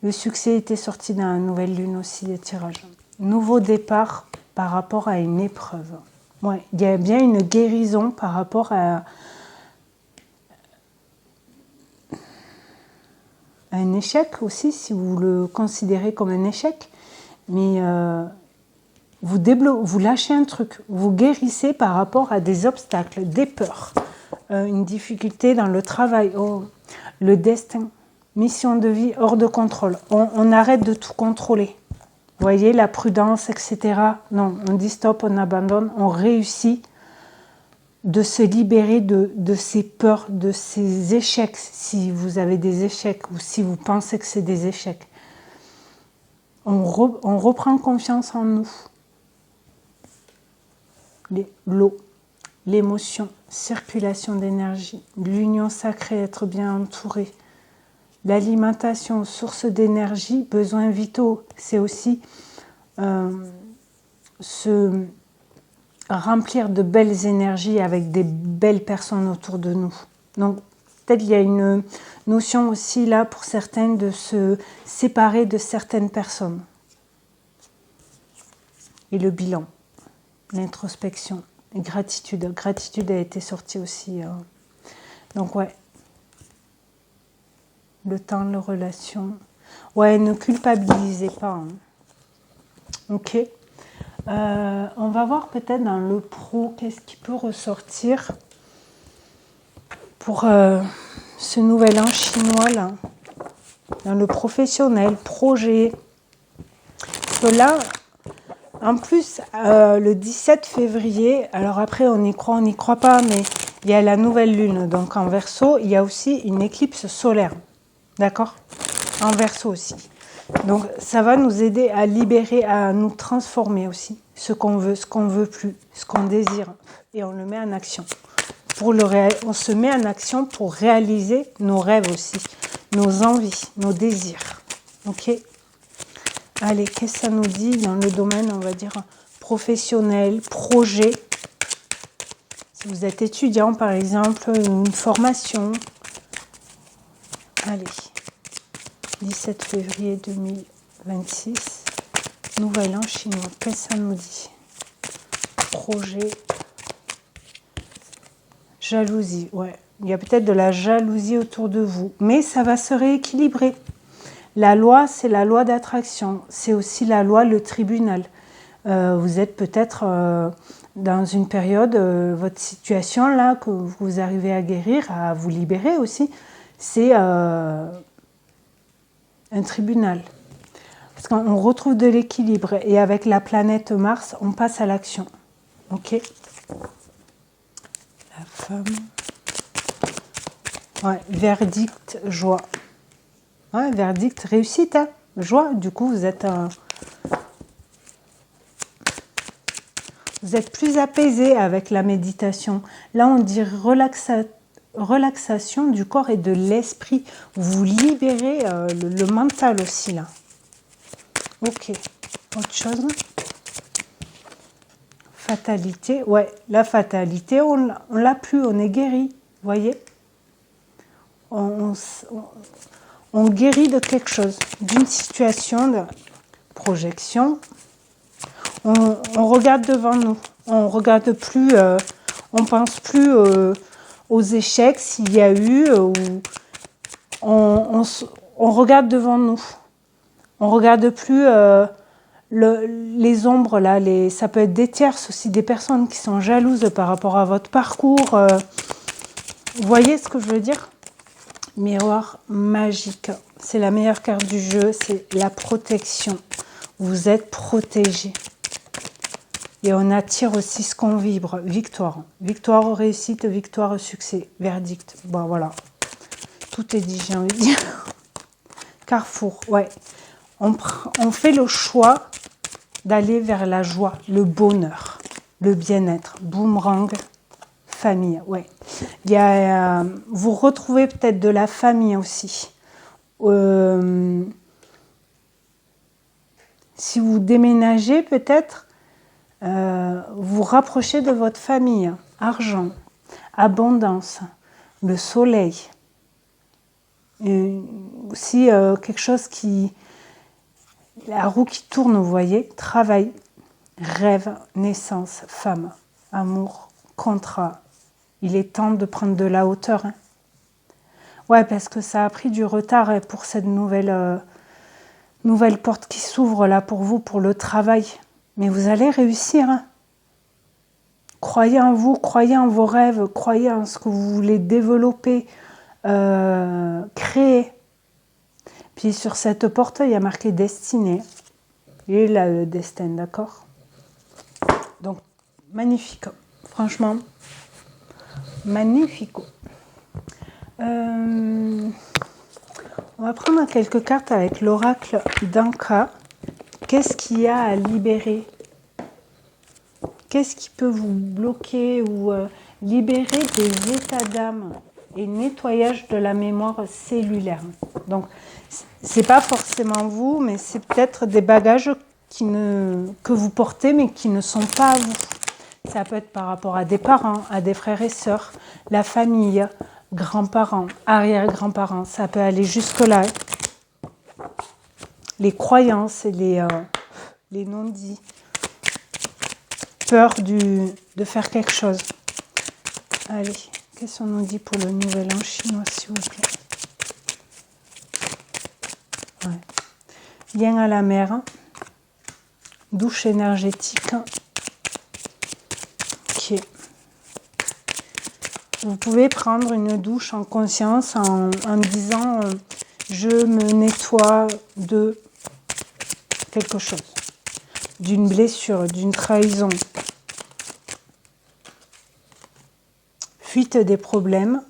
Le succès était sorti dans la nouvelle lune aussi, des tirages. Nouveau départ par rapport à une épreuve. Ouais, il y a bien une guérison par rapport à un échec aussi, si vous le considérez comme un échec. Mais vous lâchez un truc, vous guérissez par rapport à des obstacles, des peurs, une difficulté dans le travail, le destin, mission de vie hors de contrôle. On arrête de tout contrôler. Vous voyez, la prudence, etc. Non, on dit stop, on abandonne, on réussit de se libérer de ces peurs, de ces échecs, si vous avez des échecs ou si vous pensez que c'est des échecs. On reprend confiance en nous. L'eau, l'émotion, circulation d'énergie, l'union sacrée, être bien entouré, L'alimentation, source d'énergie, besoins vitaux, c'est aussi se remplir de belles énergies avec des belles personnes autour de nous. Donc, peut-être il y a une notion aussi là pour certaines de se séparer de certaines personnes. Et le bilan, l'introspection, et gratitude. Gratitude a été sortie aussi. Donc, ouais. Le temps, les relations. Ouais, ne culpabilisez pas. Hein. Ok. On va voir peut-être dans le pro, qu'est-ce qui peut ressortir pour ce nouvel an chinois là. Dans le professionnel, projet. Parce que là, en plus, le 17 février, alors après on y croit pas, mais il y a la nouvelle lune. Donc en Verseau, il y a aussi une éclipse solaire. D'accord? En Verseau aussi. Donc ça va nous aider à libérer, à nous transformer aussi. Ce qu'on veut plus, ce qu'on désire. Et on le met en action. On se met en action pour réaliser nos rêves aussi. Nos envies, nos désirs. Ok? Allez, qu'est-ce que ça nous dit dans le domaine, on va dire, professionnel, projet? Si vous êtes étudiant, par exemple, une formation. Allez. 17 février 2026, nouvel an chinois. Qu'est-ce que ça nous dit? Projet, jalousie. Ouais, il y a peut-être de la jalousie autour de vous, mais ça va se rééquilibrer. La loi, c'est la loi d'attraction. C'est aussi la loi, le tribunal. Vous êtes peut-être dans une période, votre situation là, que vous arrivez à guérir, à vous libérer aussi, c'est un tribunal. Parce qu'on retrouve de l'équilibre et avec la planète Mars, on passe à l'action. Ok? La femme. Ouais, verdict, joie. Ouais, verdict, réussite, hein? Joie. Du coup, vous êtes plus apaisé avec la méditation. Là, on dit relaxation du corps et de l'esprit. Vous libérez le mental aussi, là. Ok. Autre chose? Fatalité. Ouais, la fatalité, on l'a plus, on est guéri. Vous voyez? On guérit de quelque chose, d'une situation de projection. On regarde devant nous. On regarde plus, on pense plus aux échecs s'il y a eu. On regarde devant nous. On regarde plus les ombres là. Ça peut être des tierces aussi, des personnes qui sont jalouses par rapport à votre parcours. Vous voyez ce que je veux dire? Miroir magique. C'est la meilleure carte du jeu. C'est la protection. Vous êtes protégé. Et on attire aussi ce qu'on vibre. Victoire. Victoire, réussite, victoire, succès. Verdict. Bon, voilà. Tout est dit, j'ai envie de dire. Carrefour, ouais. On fait le choix d'aller vers la joie, le bonheur, le bien-être. Boomerang, famille, ouais. Il y a, vous retrouvez peut-être de la famille aussi. Si vous déménagez, peut-être, vous rapprochez de votre famille. Argent, abondance, le soleil. Et aussi quelque chose qui... La roue qui tourne, vous voyez. Travail, rêve, naissance, femme, amour, contrat. Il est temps de prendre de la hauteur. Hein. Ouais, parce que ça a pris du retard pour cette nouvelle porte qui s'ouvre là pour vous, pour le travail. Mais vous allez réussir. Hein. Croyez en vous, croyez en vos rêves, croyez en ce que vous voulez développer, créer. Puis sur cette porte, il y a marqué destinée. Et là, le destin, d'accord? Donc, magnifique. Franchement, magnifique. On va prendre quelques cartes avec l'oracle d'Anka. Qu'est-ce qu'il y a à libérer? Qu'est-ce qui peut vous bloquer ou libérer des états d'âme et nettoyage de la mémoire cellulaire? Donc, c'est pas forcément vous, mais c'est peut-être des bagages que vous portez, mais qui ne sont pas à vous. Ça peut être par rapport à des parents, à des frères et sœurs, la famille, grands-parents, arrière-grands-parents. Ça peut aller jusque-là. Les croyances et les non-dits. Peur de faire quelque chose. Allez, qu'est-ce qu'on nous dit pour le nouvel an chinois, s'il vous plaît? Ouais. Lien à la mer. Douche énergétique. Ok. Vous pouvez prendre une douche en conscience en disant je me nettoie de quelque chose, d'une blessure, d'une trahison. Fuite des problèmes.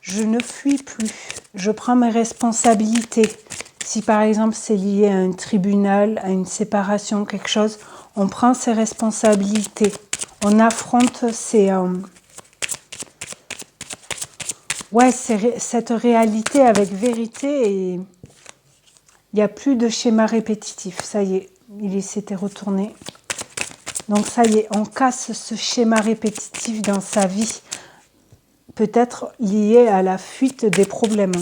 Je ne fuis plus. Je prends mes responsabilités. Si par exemple c'est lié à un tribunal, à une séparation, quelque chose, on prend ses responsabilités. On affronte cette réalité avec vérité et il n'y a plus de schéma répétitif. Ça y est, il s'était retourné. Donc ça y est, on casse ce schéma répétitif dans sa vie. Peut-être lié à la fuite des problèmes.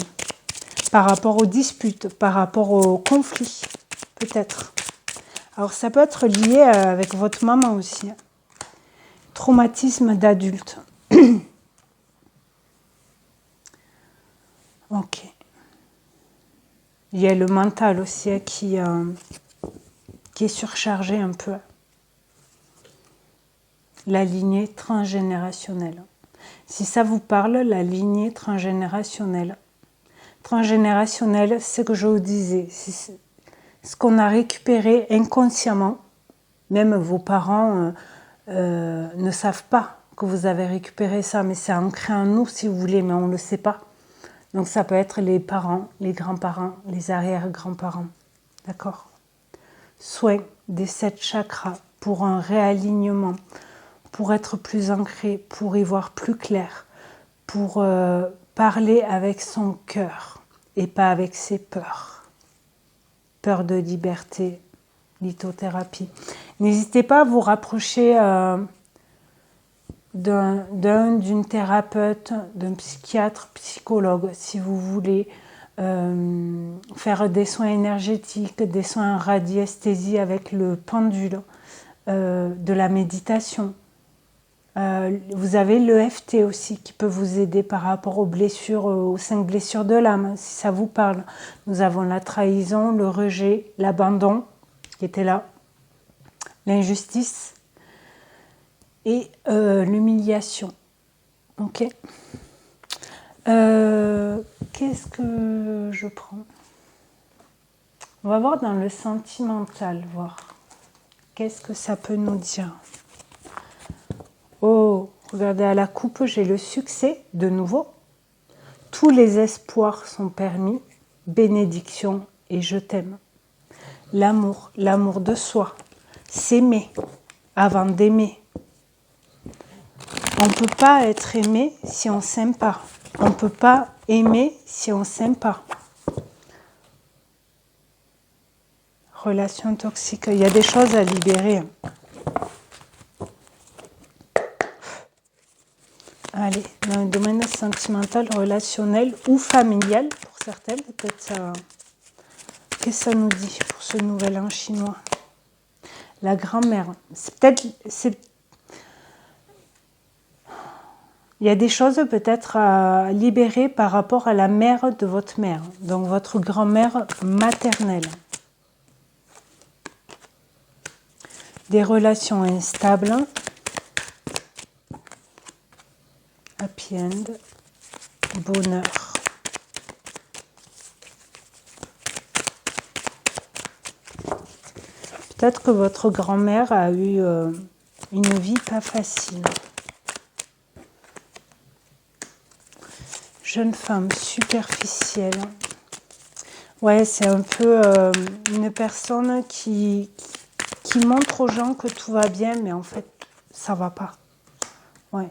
Par rapport aux disputes, par rapport aux conflits. Peut-être. Alors ça peut être lié avec votre maman aussi. Traumatisme d'adulte. Ok. Il y a le mental aussi qui est surchargé un peu. La lignée transgénérationnelle. Si ça vous parle, la lignée transgénérationnelle. Transgénérationnelle, c'est ce que je vous disais. C'est ce qu'on a récupéré inconsciemment. Même vos parents ne savent pas que vous avez récupéré ça, mais c'est ancré en nous si vous voulez, mais on ne le sait pas. Donc ça peut être les parents, les grands-parents, les arrière-grands-parents. D'accord? Soin des 7 chakras pour un réalignement, pour être plus ancré, pour y voir plus clair, pour parler avec son cœur et pas avec ses peurs. Peur de liberté, lithothérapie. N'hésitez pas à vous rapprocher d'une thérapeute, d'un psychiatre, psychologue, si vous voulez faire des soins énergétiques, des soins en radiesthésie avec le pendule, de la méditation. Vous avez l'EFT aussi qui peut vous aider par rapport aux blessures, aux 5 blessures de l'âme, si ça vous parle. Nous avons la trahison, le rejet, l'abandon qui était là, l'injustice et l'humiliation. Ok. Qu'est-ce que je prends? On va voir dans le sentimental, voir. Qu'est-ce que ça peut nous dire? Oh, regardez à la coupe, j'ai le succès, de nouveau. Tous les espoirs sont permis. Bénédiction et je t'aime. L'amour de soi. S'aimer avant d'aimer. On ne peut pas être aimé si on ne s'aime pas. On ne peut pas aimer si on ne s'aime pas. Relation toxique. Il y a des choses à libérer. Allez, dans le domaine sentimental, relationnel ou familial, pour certaines, peut-être ça. Qu'est-ce que ça nous dit pour ce nouvel an chinois? La grand-mère. Il y a des choses peut-être à libérer par rapport à la mère de votre mère, donc votre grand-mère maternelle. Des relations instables. Happy end. Bonheur. Peut-être que votre grand-mère a eu une vie pas facile. Jeune femme superficielle. Ouais, c'est un peu une personne qui montre aux gens que tout va bien, mais en fait, ça va pas. Ouais.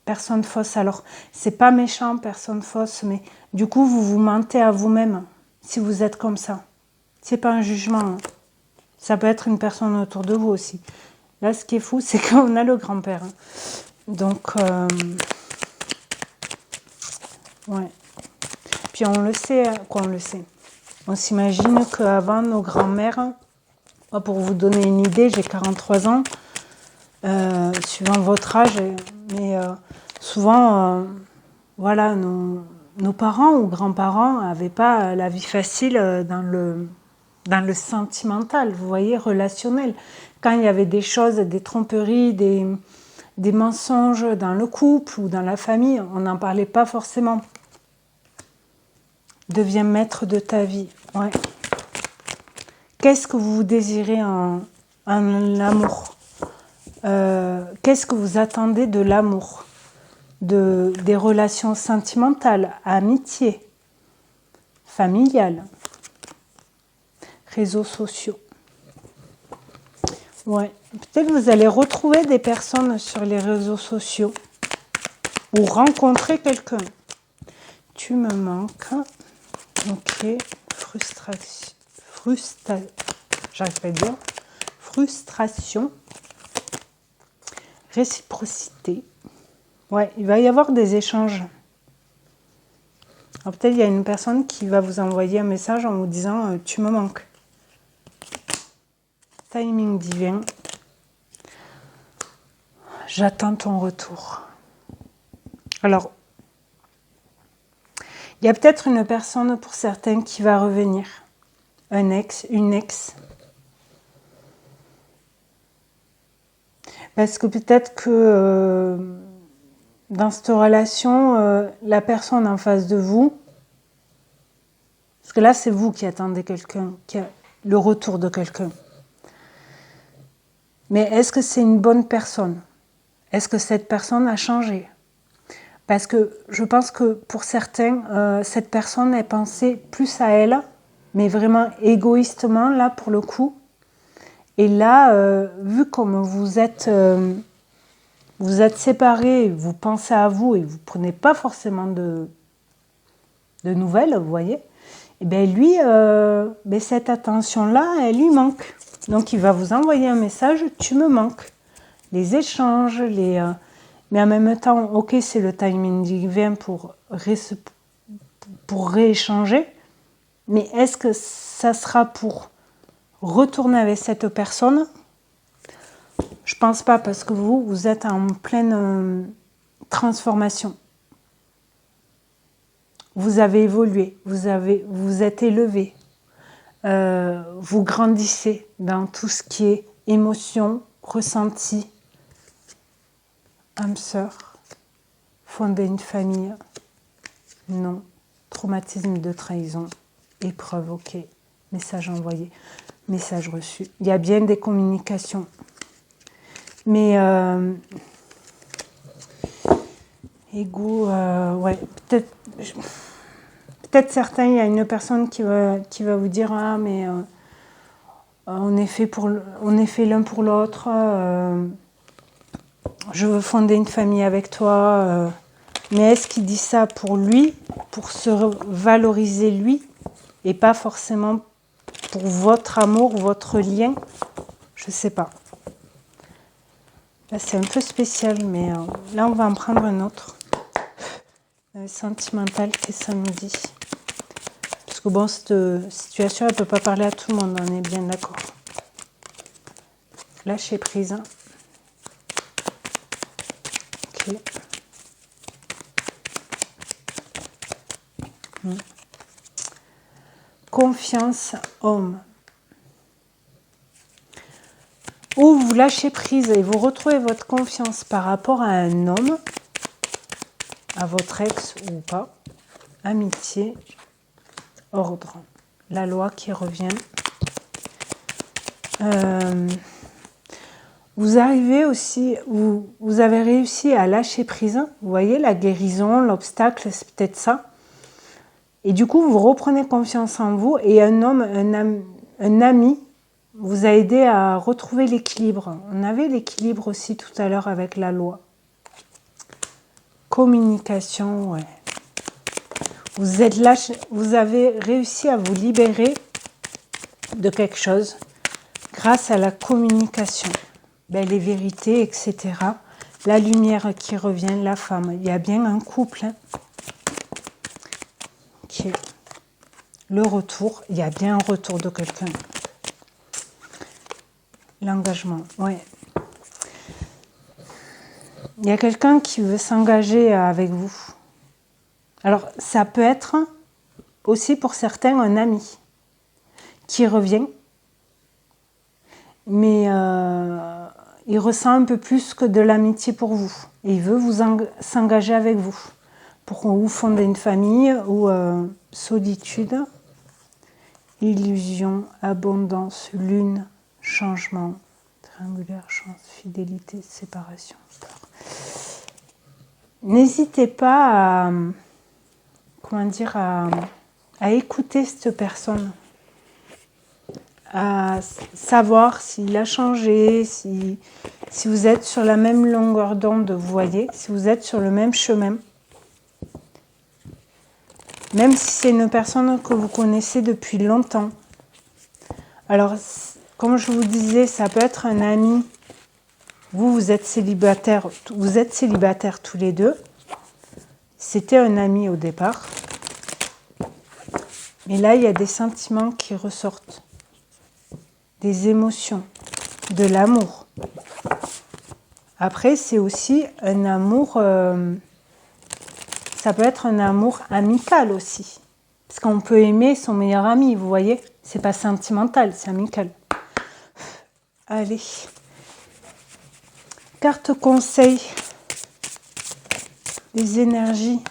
personne fausse. Alors, c'est pas méchant, personne fausse, mais du coup, vous vous mentez à vous-même si vous êtes comme ça. C'est pas un jugement. Hein. Ça peut être une personne autour de vous aussi. Là, ce qui est fou, c'est qu'on a le grand-père. Hein. Donc, ouais. Puis on le sait, quoi, on le sait. On s'imagine qu'avant nos grands-mères, pour vous donner une idée, j'ai 43 ans, suivant votre âge, mais souvent, voilà, nos parents ou grands-parents n'avaient pas la vie facile dans le sentimental, vous voyez, relationnel. Quand il y avait des choses, des tromperies, des mensonges dans le couple ou dans la famille, on n'en parlait pas forcément. Deviens maître de ta vie. Ouais. Qu'est-ce que vous désirez en amour? Qu'est-ce que vous attendez de l'amour? Des relations sentimentales, amitié, familiales, réseaux sociaux. Ouais. Peut-être que vous allez retrouver des personnes sur les réseaux sociaux ou rencontrer quelqu'un. Tu me manques. Ok. J'arrive pas à dire. Frustration. Réciprocité. Ouais, il va y avoir des échanges. Alors peut-être il y a une personne qui va vous envoyer un message en vous disant tu me manques. Timing divin. J'attends ton retour. Alors, il y a peut-être une personne pour certains qui va revenir. Un ex, une ex. Parce que peut-être que dans cette relation, la personne en face de vous, parce que là c'est vous qui attendez quelqu'un, le retour de quelqu'un. Mais est-ce que c'est une bonne personne? Est-ce que cette personne a changé? Parce que je pense que pour certains, cette personne, elle pensait plus à elle, mais vraiment égoïstement, là, pour le coup. Et là, vu comme vous êtes séparés, vous pensez à vous et vous ne prenez pas forcément de nouvelles, vous voyez, et bien lui, cette attention-là, elle lui manque. Donc il va vous envoyer un message, tu me manques. Les échanges, mais en même temps, ok, c'est le timing divin pour rééchanger, mais est-ce que ça sera pour retourner avec cette personne? Je pense pas, parce que vous êtes en pleine transformation. Vous avez évolué, vous êtes élevé, vous grandissez dans tout ce qui est émotion, ressenti, âme sœur, fonder une famille, non, traumatisme de trahison, épreuve, ok, message envoyé, message reçu. Il y a bien des communications, mais ego, ouais, peut-être certains, il y a une personne qui va vous dire ah mais on est fait l'un pour l'autre, je veux fonder une famille avec toi, mais est-ce qu'il dit ça pour lui, pour se valoriser lui, et pas forcément pour votre amour, votre lien? Je sais pas. Là c'est un peu spécial, mais là on va en prendre un autre. Sentimental, qu'est-ce que ça nous dit? Parce que bon, cette situation, elle ne peut pas parler à tout le monde, on est bien d'accord. Lâcher prise. Hein. Ok. Confiance, homme. Ou vous lâchez prise et vous retrouvez votre confiance par rapport à un homme, à votre ex ou pas. Amitié, ordre. La loi qui revient. Vous arrivez aussi, vous avez réussi à lâcher prise. Vous voyez, la guérison, l'obstacle, c'est peut-être ça. Et du coup, vous reprenez confiance en vous et un homme, un ami, vous a aidé à retrouver l'équilibre. On avait l'équilibre aussi tout à l'heure avec la loi. Communication, ouais. Vous êtes là, vous avez réussi à vous libérer de quelque chose grâce à la communication. Ben, les vérités, etc. La lumière qui revient, la femme. Il y a bien un couple qui est le retour. Il y a bien un retour de quelqu'un. L'engagement, ouais. Il y a quelqu'un qui veut s'engager avec vous. Alors, ça peut être aussi pour certains un ami qui revient, mais il ressent un peu plus que de l'amitié pour vous. Et il veut s'engager avec vous pour vous fonder une famille ou solitude, illusion, abondance, lune, changement, triangulaire, chance, fidélité, séparation, peur. N'hésitez pas à, comment dire, à écouter cette personne, à savoir s'il a changé, si vous êtes sur la même longueur d'onde, vous voyez, si vous êtes sur le même chemin. Même si c'est une personne que vous connaissez depuis longtemps. Alors, comme je vous disais, ça peut être un ami. Vous êtes célibataires tous les deux. C'était un ami au départ. Mais là, il y a des sentiments qui ressortent. Des émotions, de l'amour. Après, c'est aussi un amour, ça peut être un amour amical aussi. Parce qu'on peut aimer son meilleur ami, vous voyez. C'est pas sentimental, c'est amical. Allez. Carte conseil. Les énergies.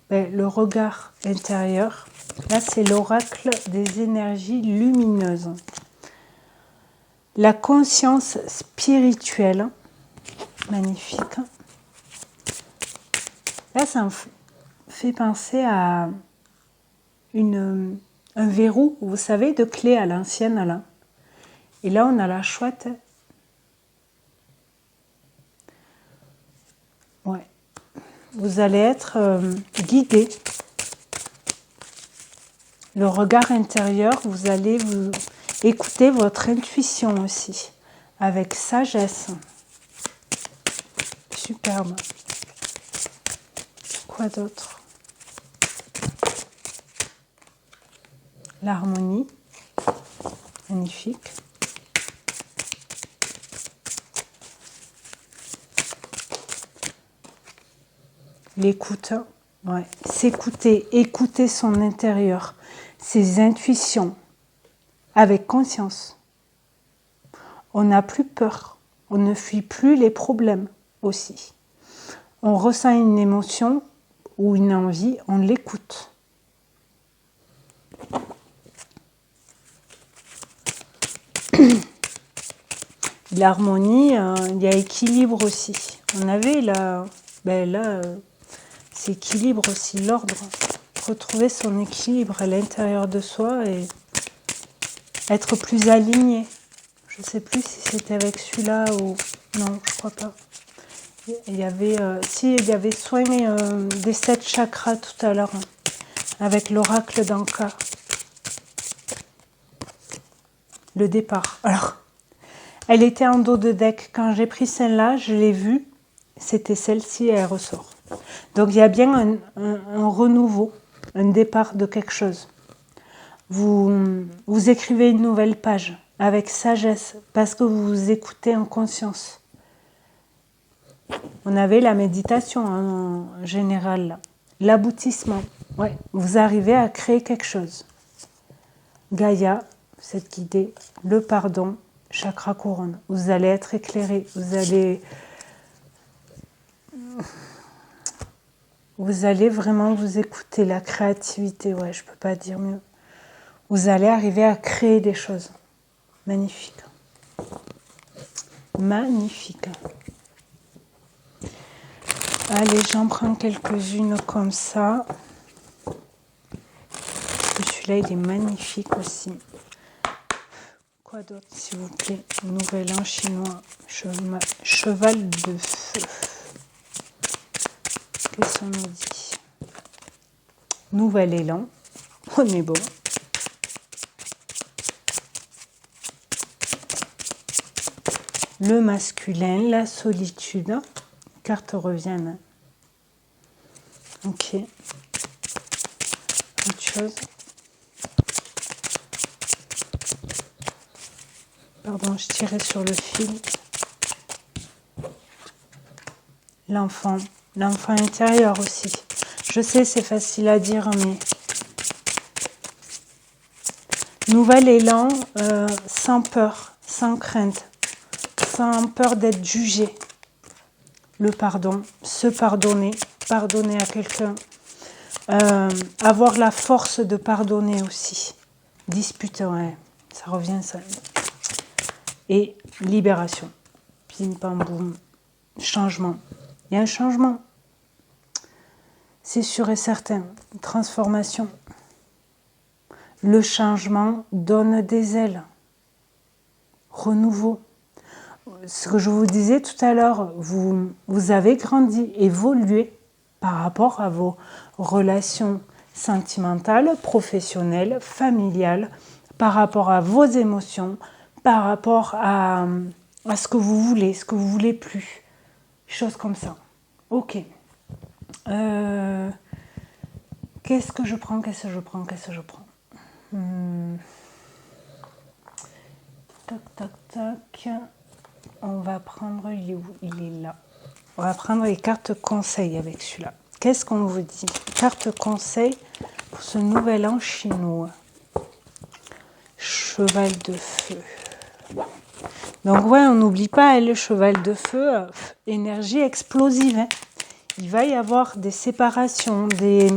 Ben, le regard intérieur. Là, c'est l'oracle des énergies lumineuses. La conscience spirituelle. Magnifique. Là, ça me fait penser à un verrou, vous savez, de clé à l'ancienne, là. Et là, on a la chouette. Ouais. Vous allez être guidé. Le regard intérieur, vous allez vous écouter votre intuition aussi, avec sagesse. Superbe. Quoi d'autre? L'harmonie. Magnifique. L'écoute. Ouais. S'écouter, écouter son intérieur, ses intuitions, avec conscience. On n'a plus peur. On ne fuit plus les problèmes aussi. On ressent une émotion ou une envie, on l'écoute. L'harmonie, il y a équilibre aussi. On avait là, c'est équilibre aussi, l'ordre. Retrouver son équilibre à l'intérieur de soi et être plus aligné. Je ne sais plus si c'était avec celui-là ou... Non, je crois pas. Il y avait, il y avait soin des 7 chakras tout à l'heure, hein, avec l'oracle d'Anka. Le départ. Alors, elle était en dos de deck. Quand j'ai pris celle-là, je l'ai vue. C'était celle-ci et elle ressort. Donc, il y a bien un renouveau, un départ de quelque chose. Vous écrivez une nouvelle page avec sagesse parce que vous vous écoutez en conscience. On avait la méditation en général, l'aboutissement. Ouais, vous arrivez à créer quelque chose. Gaïa, vous êtes guidé, le pardon, chakra couronne. Vous allez être éclairé, vous allez vraiment vous écouter, la créativité, ouais, je peux pas dire mieux. Vous allez arriver à créer des choses. Magnifique. Magnifique. Allez, j'en prends quelques-unes comme ça. Celui-là, il est magnifique aussi. Quoi d'autre, s'il vous plaît? Nouvel an chinois. Cheval de feu. Qu'est-ce qu'on nous dit? Nouvel élan. On est bon. Le masculin, la solitude. Carte reviennent. Ok. Autre chose. Pardon, je tirais sur le fil. L'enfant. L'enfant intérieur aussi. Je sais, c'est facile à dire, mais... Nouvel élan, sans peur, sans crainte, sans peur d'être jugé. Le pardon, se pardonner, pardonner à quelqu'un. Avoir la force de pardonner aussi. Dispute, ouais, ça revient ça. Et libération. Pim pam boum. Changement. Il y a un changement. C'est sûr et certain. Transformation. Le changement donne des ailes. Renouveau. Ce que je vous disais tout à l'heure, vous avez grandi, évolué par rapport à vos relations sentimentales, professionnelles, familiales, par rapport à vos émotions, par rapport à ce que vous voulez plus. Choses comme ça. Ok. Qu'est-ce que je prends? Tac, tac, tac. On va prendre, il est où? Il est là. On va prendre les cartes conseils avec celui-là. Qu'est-ce qu'on vous dit? Carte conseil pour ce nouvel an chinois. Cheval de feu. Donc ouais, on n'oublie pas, le cheval de feu, énergie explosive. Hein. Il va y avoir des séparations, des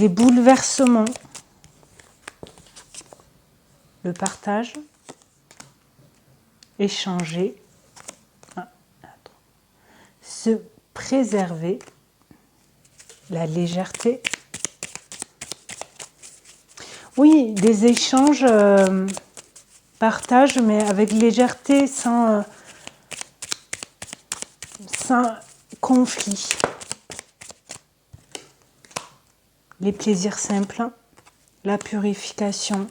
bouleversements. Le partage. Échanger. Se préserver. La légèreté. Oui, des échanges, partage, mais avec légèreté, sans conflit. Les plaisirs simples, la purification.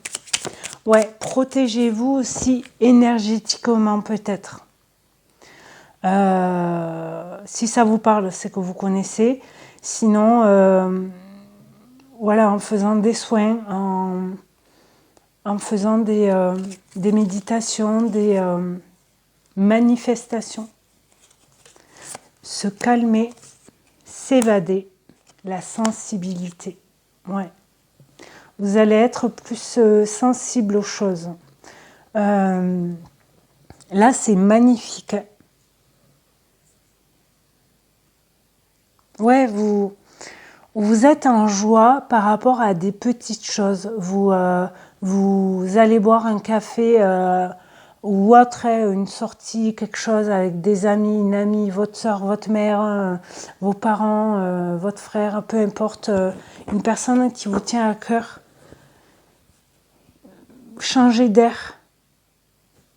Ouais, protégez-vous aussi énergétiquement peut-être. Si ça vous parle, c'est que vous connaissez. Sinon, voilà, en faisant des soins, en faisant des méditations, des manifestations. Se calmer, s'évader, la sensibilité. Ouais. Vous allez être plus sensible aux choses. Là, c'est magnifique. Ouais, vous êtes en joie par rapport à des petites choses. Vous allez boire un café ou autre, une sortie, quelque chose avec des amis, une amie, votre soeur, votre mère, vos parents, votre frère, peu importe, une personne qui vous tient à cœur. Changez d'air.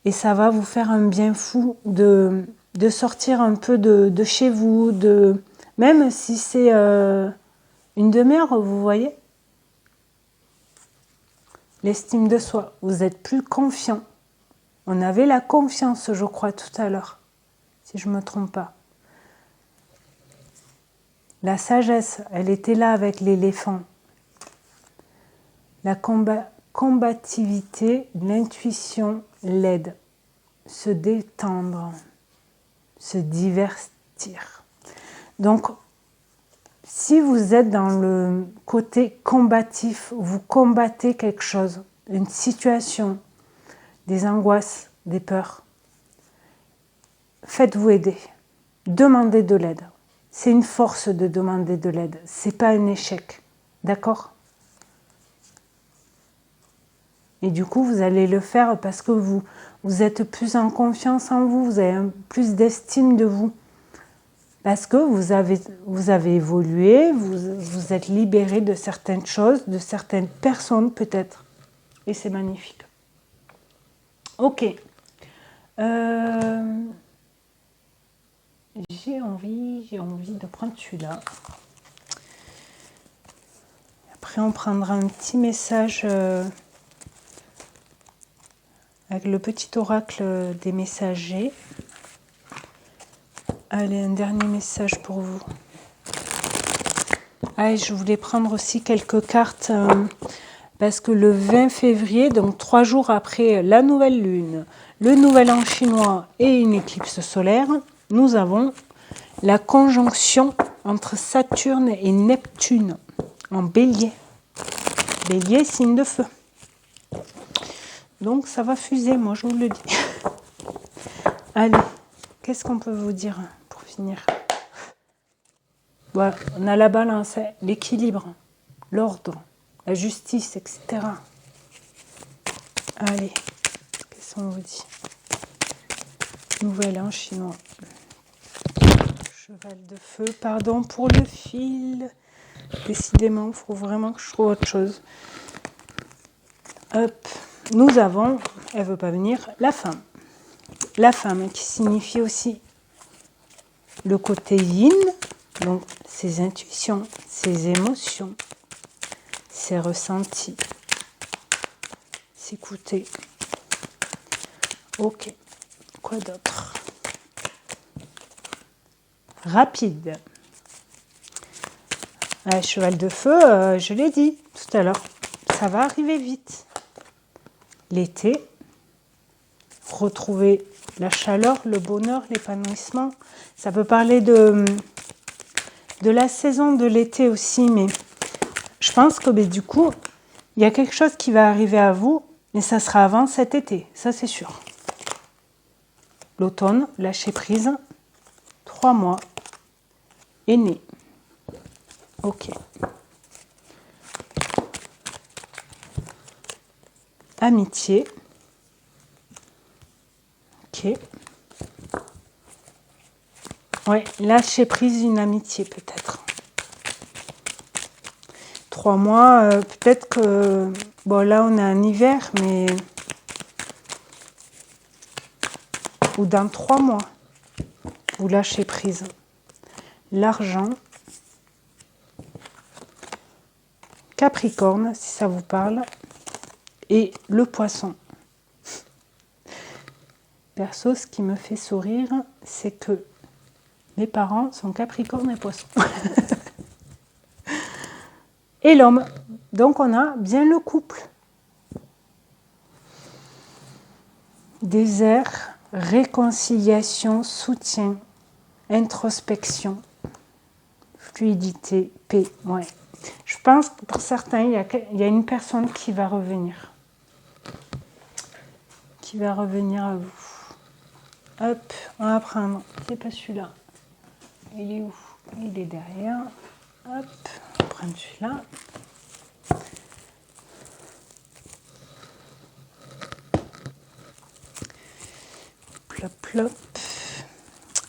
Et ça va vous faire un bien fou de sortir un peu de chez vous, même si c'est une demi-heure, vous voyez. L'estime de soi, vous êtes plus confiant. On avait la confiance, je crois, tout à l'heure, si je ne me trompe pas. La sagesse, elle était là avec l'éléphant. La combativité, l'intuition, l'aide. Se détendre, se divertir. Donc, si vous êtes dans le côté combatif, vous combattez quelque chose, une situation, des angoisses, des peurs, faites-vous aider. Demandez de l'aide. C'est une force de demander de l'aide. C'est pas un échec. D'accord ? Et du coup, vous allez le faire parce que vous êtes plus en confiance en vous, vous avez plus d'estime de vous. Parce que vous avez évolué, vous êtes libéré de certaines choses, de certaines personnes peut-être. Et c'est magnifique. Ok. j'ai envie de prendre celui-là. Après, on prendra un petit message avec le petit oracle des messagers. Allez, un dernier message pour vous. Ah, je voulais prendre aussi quelques cartes parce que le 20 février, donc 3 jours après la nouvelle lune, le nouvel an chinois et une éclipse solaire, nous avons la conjonction entre Saturne et Neptune en Bélier. Bélier, signe de feu. Donc ça va fuser, moi je vous le dis. Allez, qu'est-ce qu'on peut vous dire pour finir? Voilà, on a la balance, l'équilibre, l'ordre, la justice, etc. Allez, qu'est-ce qu'on vous dit? Nouvel an chinois. Cheval de feu, pardon pour le fil. Décidément, il faut vraiment que je trouve autre chose. Hop, nous avons, elle ne veut pas venir, la femme. La femme qui signifie aussi le côté yin, donc ses intuitions, ses émotions, ses ressentis, s'écouter. Ok, quoi d'autre? Rapide. Cheval de feu, je l'ai dit tout à l'heure, ça va arriver vite. L'été, retrouver la chaleur, le bonheur, l'épanouissement. Ça peut parler de la saison de l'été aussi, mais je pense que du coup, il y a quelque chose qui va arriver à vous, mais ça sera avant cet été, ça c'est sûr. L'automne, lâcher prise, 3 mois, est né. Ok. Amitié. Ok. Ouais, lâcher prise d'une amitié peut-être. 3 mois, peut-être que... Bon, là, on est en hiver, mais... Ou dans 3 mois, vous lâchez prise. L'argent. Capricorne, si ça vous parle. Et le poisson. Perso, ce qui me fait sourire, c'est que mes parents sont Capricorne et Poisson. Et l'homme. Donc, on a bien le couple. Désert, réconciliation, soutien, introspection, fluidité, paix. Ouais. Je pense que pour certains, il y a une personne qui va revenir. Qui va revenir à vous. Hop, on va prendre. C'est pas celui-là. Il est où? Il est derrière. Hop, on va prendre celui-là. Plop, plop.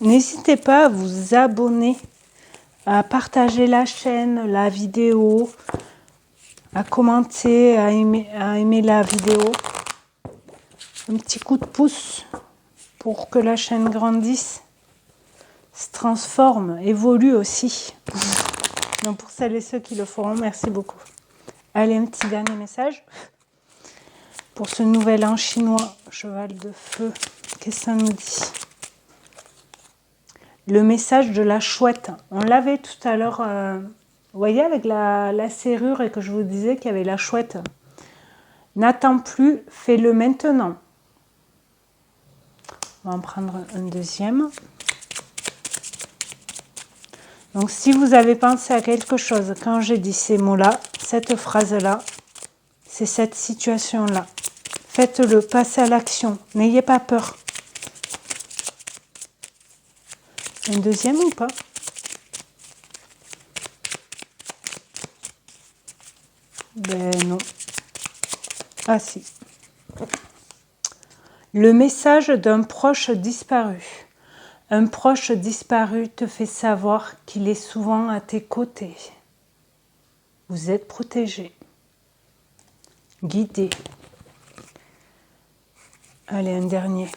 N'hésitez pas à vous abonner, à partager la chaîne, la vidéo, à commenter, à aimer la vidéo. Un petit coup de pouce pour que la chaîne grandisse, se transforme, évolue aussi. Donc pour celles et ceux qui le feront, merci beaucoup. Allez, un petit dernier message. Pour ce nouvel an chinois, cheval de feu, qu'est-ce que ça nous dit? Le message de la chouette. On l'avait tout à l'heure, vous voyez, avec la serrure et que je vous disais qu'il y avait la chouette. N'attends plus, fais-le maintenant. On va en prendre un deuxième. Donc, si vous avez pensé à quelque chose quand j'ai dit ces mots-là, cette phrase-là, c'est cette situation-là. Faites-le, passez à l'action. N'ayez pas peur. Un deuxième ou pas? Ben non. Ah si. Le message d'un proche disparu. Un proche disparu te fait savoir qu'il est souvent à tes côtés. Vous êtes protégé, guidé. Allez, un dernier.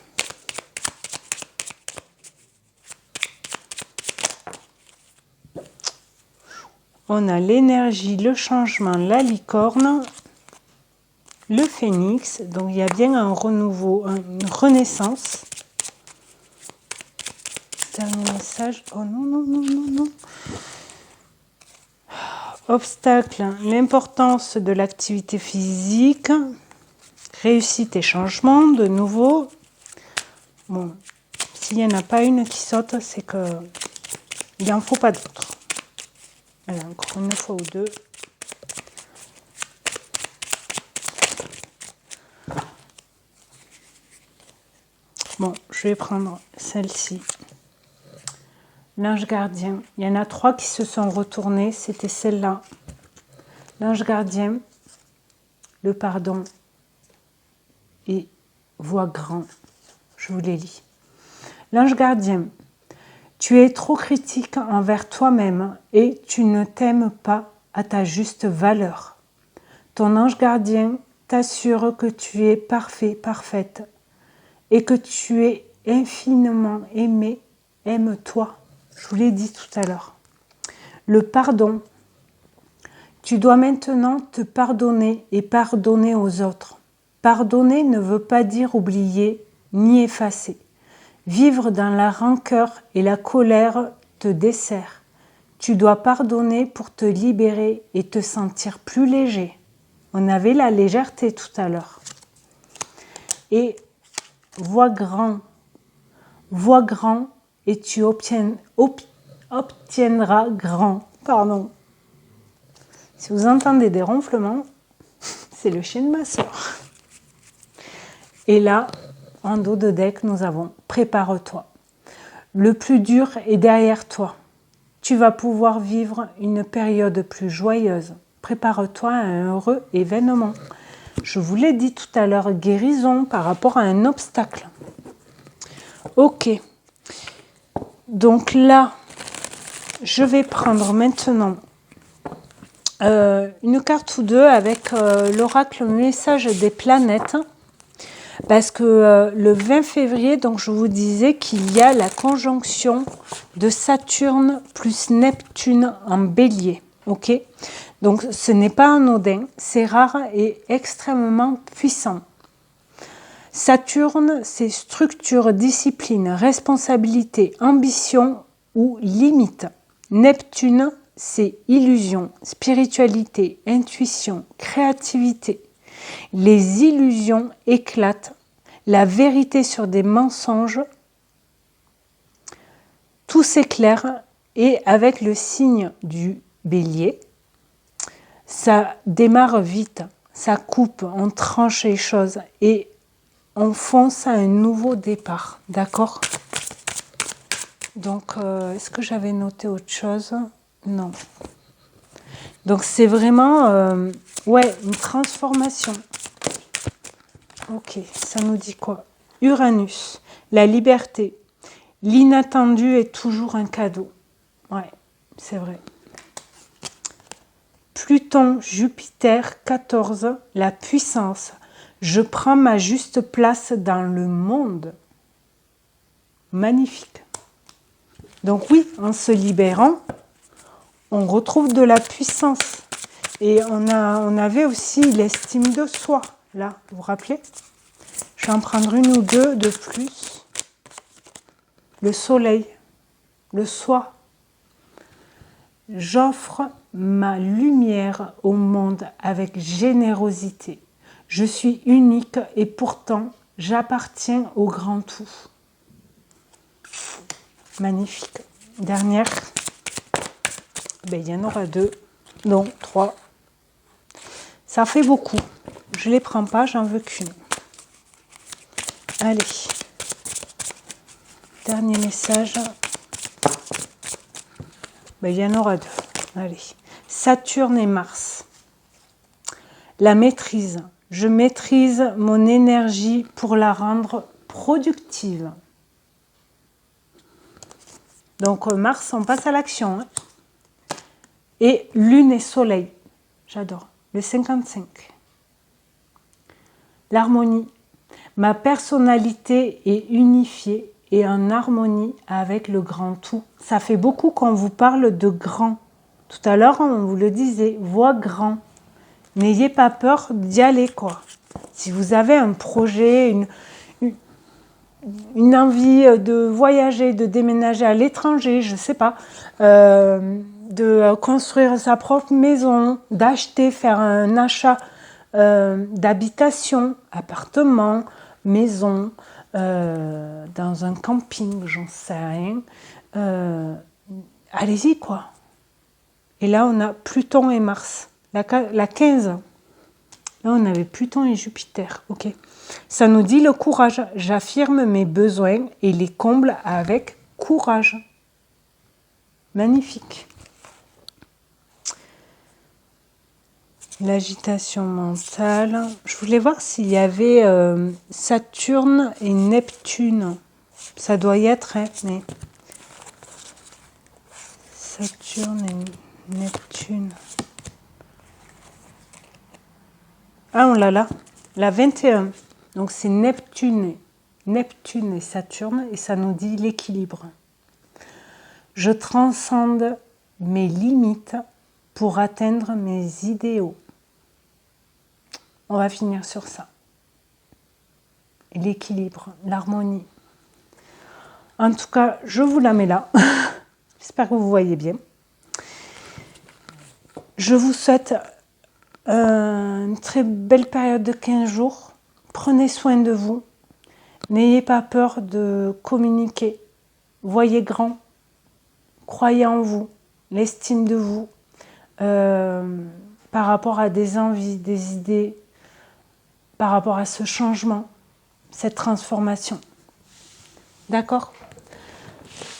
On a l'énergie, le changement, la licorne, le phénix. Donc, il y a bien un renouveau, une renaissance. Dernier message. Oh non, non, non, non, non. Obstacle, l'importance de l'activité physique. Réussite et changement, de nouveau. Bon, s'il n'y en a pas une qui saute, c'est que il n'en faut pas d'autres. Voilà, encore une fois ou deux. Bon, je vais prendre celle-ci. L'ange gardien. Il y en a 3 qui se sont retournés. C'était celle-là. L'ange gardien, le pardon et voix grand. Je vous les lis. L'ange gardien. Tu es trop critique envers toi-même et tu ne t'aimes pas à ta juste valeur. Ton ange gardien t'assure que tu es parfait, parfaite et que tu es infiniment aimé. Aime-toi. Je vous l'ai dit tout à l'heure. Le pardon. Tu dois maintenant te pardonner et pardonner aux autres. Pardonner ne veut pas dire oublier ni effacer. Vivre dans la rancœur et la colère te dessert. Tu dois pardonner pour te libérer et te sentir plus léger. On avait la légèreté tout à l'heure. Et vois grand et tu obtiendras grand. Pardon. Si vous entendez des ronflements, c'est le chien de ma soeur. Et là, en dos de deck, nous avons « Prépare-toi ». Le plus dur est derrière toi. Tu vas pouvoir vivre une période plus joyeuse. Prépare-toi à un heureux événement. Je vous l'ai dit tout à l'heure, guérison par rapport à un obstacle. Ok. Donc là, je vais prendre maintenant une carte ou deux avec l'oracle message des planètes. Parce que le 20 février, donc je vous disais qu'il y a la conjonction de Saturne plus Neptune en bélier. Ok, donc ce n'est pas anodin, c'est rare et extrêmement puissant. Saturne, c'est structure, discipline, responsabilité, ambition ou limite. Neptune, c'est illusion, spiritualité, intuition, créativité. Les illusions éclatent, la vérité sur des mensonges, tout s'éclaire et avec le signe du bélier, ça démarre vite, ça coupe, on tranche les choses et on fonce à un nouveau départ, d'accord? Donc, est-ce que j'avais noté autre chose? Non. Donc, c'est vraiment, ouais, une transformation. Ok, ça nous dit quoi? Uranus, la liberté. L'inattendu est toujours un cadeau. Ouais, c'est vrai. Pluton, Jupiter, 14, la puissance. Je prends ma juste place dans le monde. Magnifique. Donc oui, en se libérant, on retrouve de la puissance. Et on avait aussi l'estime de soi, là, vous vous rappelez? Je vais en prendre une ou deux de plus. Le soleil, le soi. J'offre ma lumière au monde avec générosité. Je suis unique et pourtant j'appartiens au grand tout. Magnifique. Dernière. Ben, il y en aura deux, non, 3. Ça fait beaucoup. Je ne les prends pas, j'en veux qu'une. Allez. Dernier message. Ben, il y en aura 2. Allez. Saturne et Mars. La maîtrise. Je maîtrise mon énergie pour la rendre productive. Donc Mars, on passe à l'action. Hein. Et Lune et Soleil. J'adore. Le 55. L'harmonie. Ma personnalité est unifiée et en harmonie avec le grand tout. Ça fait beaucoup qu'on vous parle de grand. Tout à l'heure, on vous le disait, voix grand. N'ayez pas peur d'y aller, quoi. Si vous avez un projet, une envie de voyager, de déménager à l'étranger, je ne sais pas, de construire sa propre maison, d'acheter, faire un achat d'habitation, appartement, maison, dans un camping, j'en sais rien. Allez-y, quoi. Et là, on a Pluton et Mars. La 15. Là, on avait Pluton et Jupiter. Ok. Ça nous dit le courage. J'affirme mes besoins et les comble avec courage. Magnifique. L'agitation mentale. Je voulais voir s'il y avait Saturne et Neptune. Ça doit y être, hein, mais... Saturne et Neptune. Ah, on l'a là. La 21. Donc, c'est Neptune et Saturne. Et ça nous dit l'équilibre. Je transcende mes limites pour atteindre mes idéaux. On va finir sur ça. L'équilibre, l'harmonie. En tout cas, je vous la mets là. J'espère que vous voyez bien. Je vous souhaite une très belle période de 15 jours. Prenez soin de vous. N'ayez pas peur de communiquer. Voyez grand. Croyez en vous. L'estime de vous. Par rapport à des envies, des idées. Par rapport à ce changement. Cette transformation. D'accord ?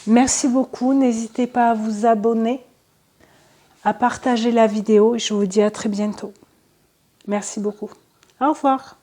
Merci beaucoup. N'hésitez pas à vous abonner, à partager la vidéo et je vous dis à très bientôt. Merci beaucoup. Au revoir.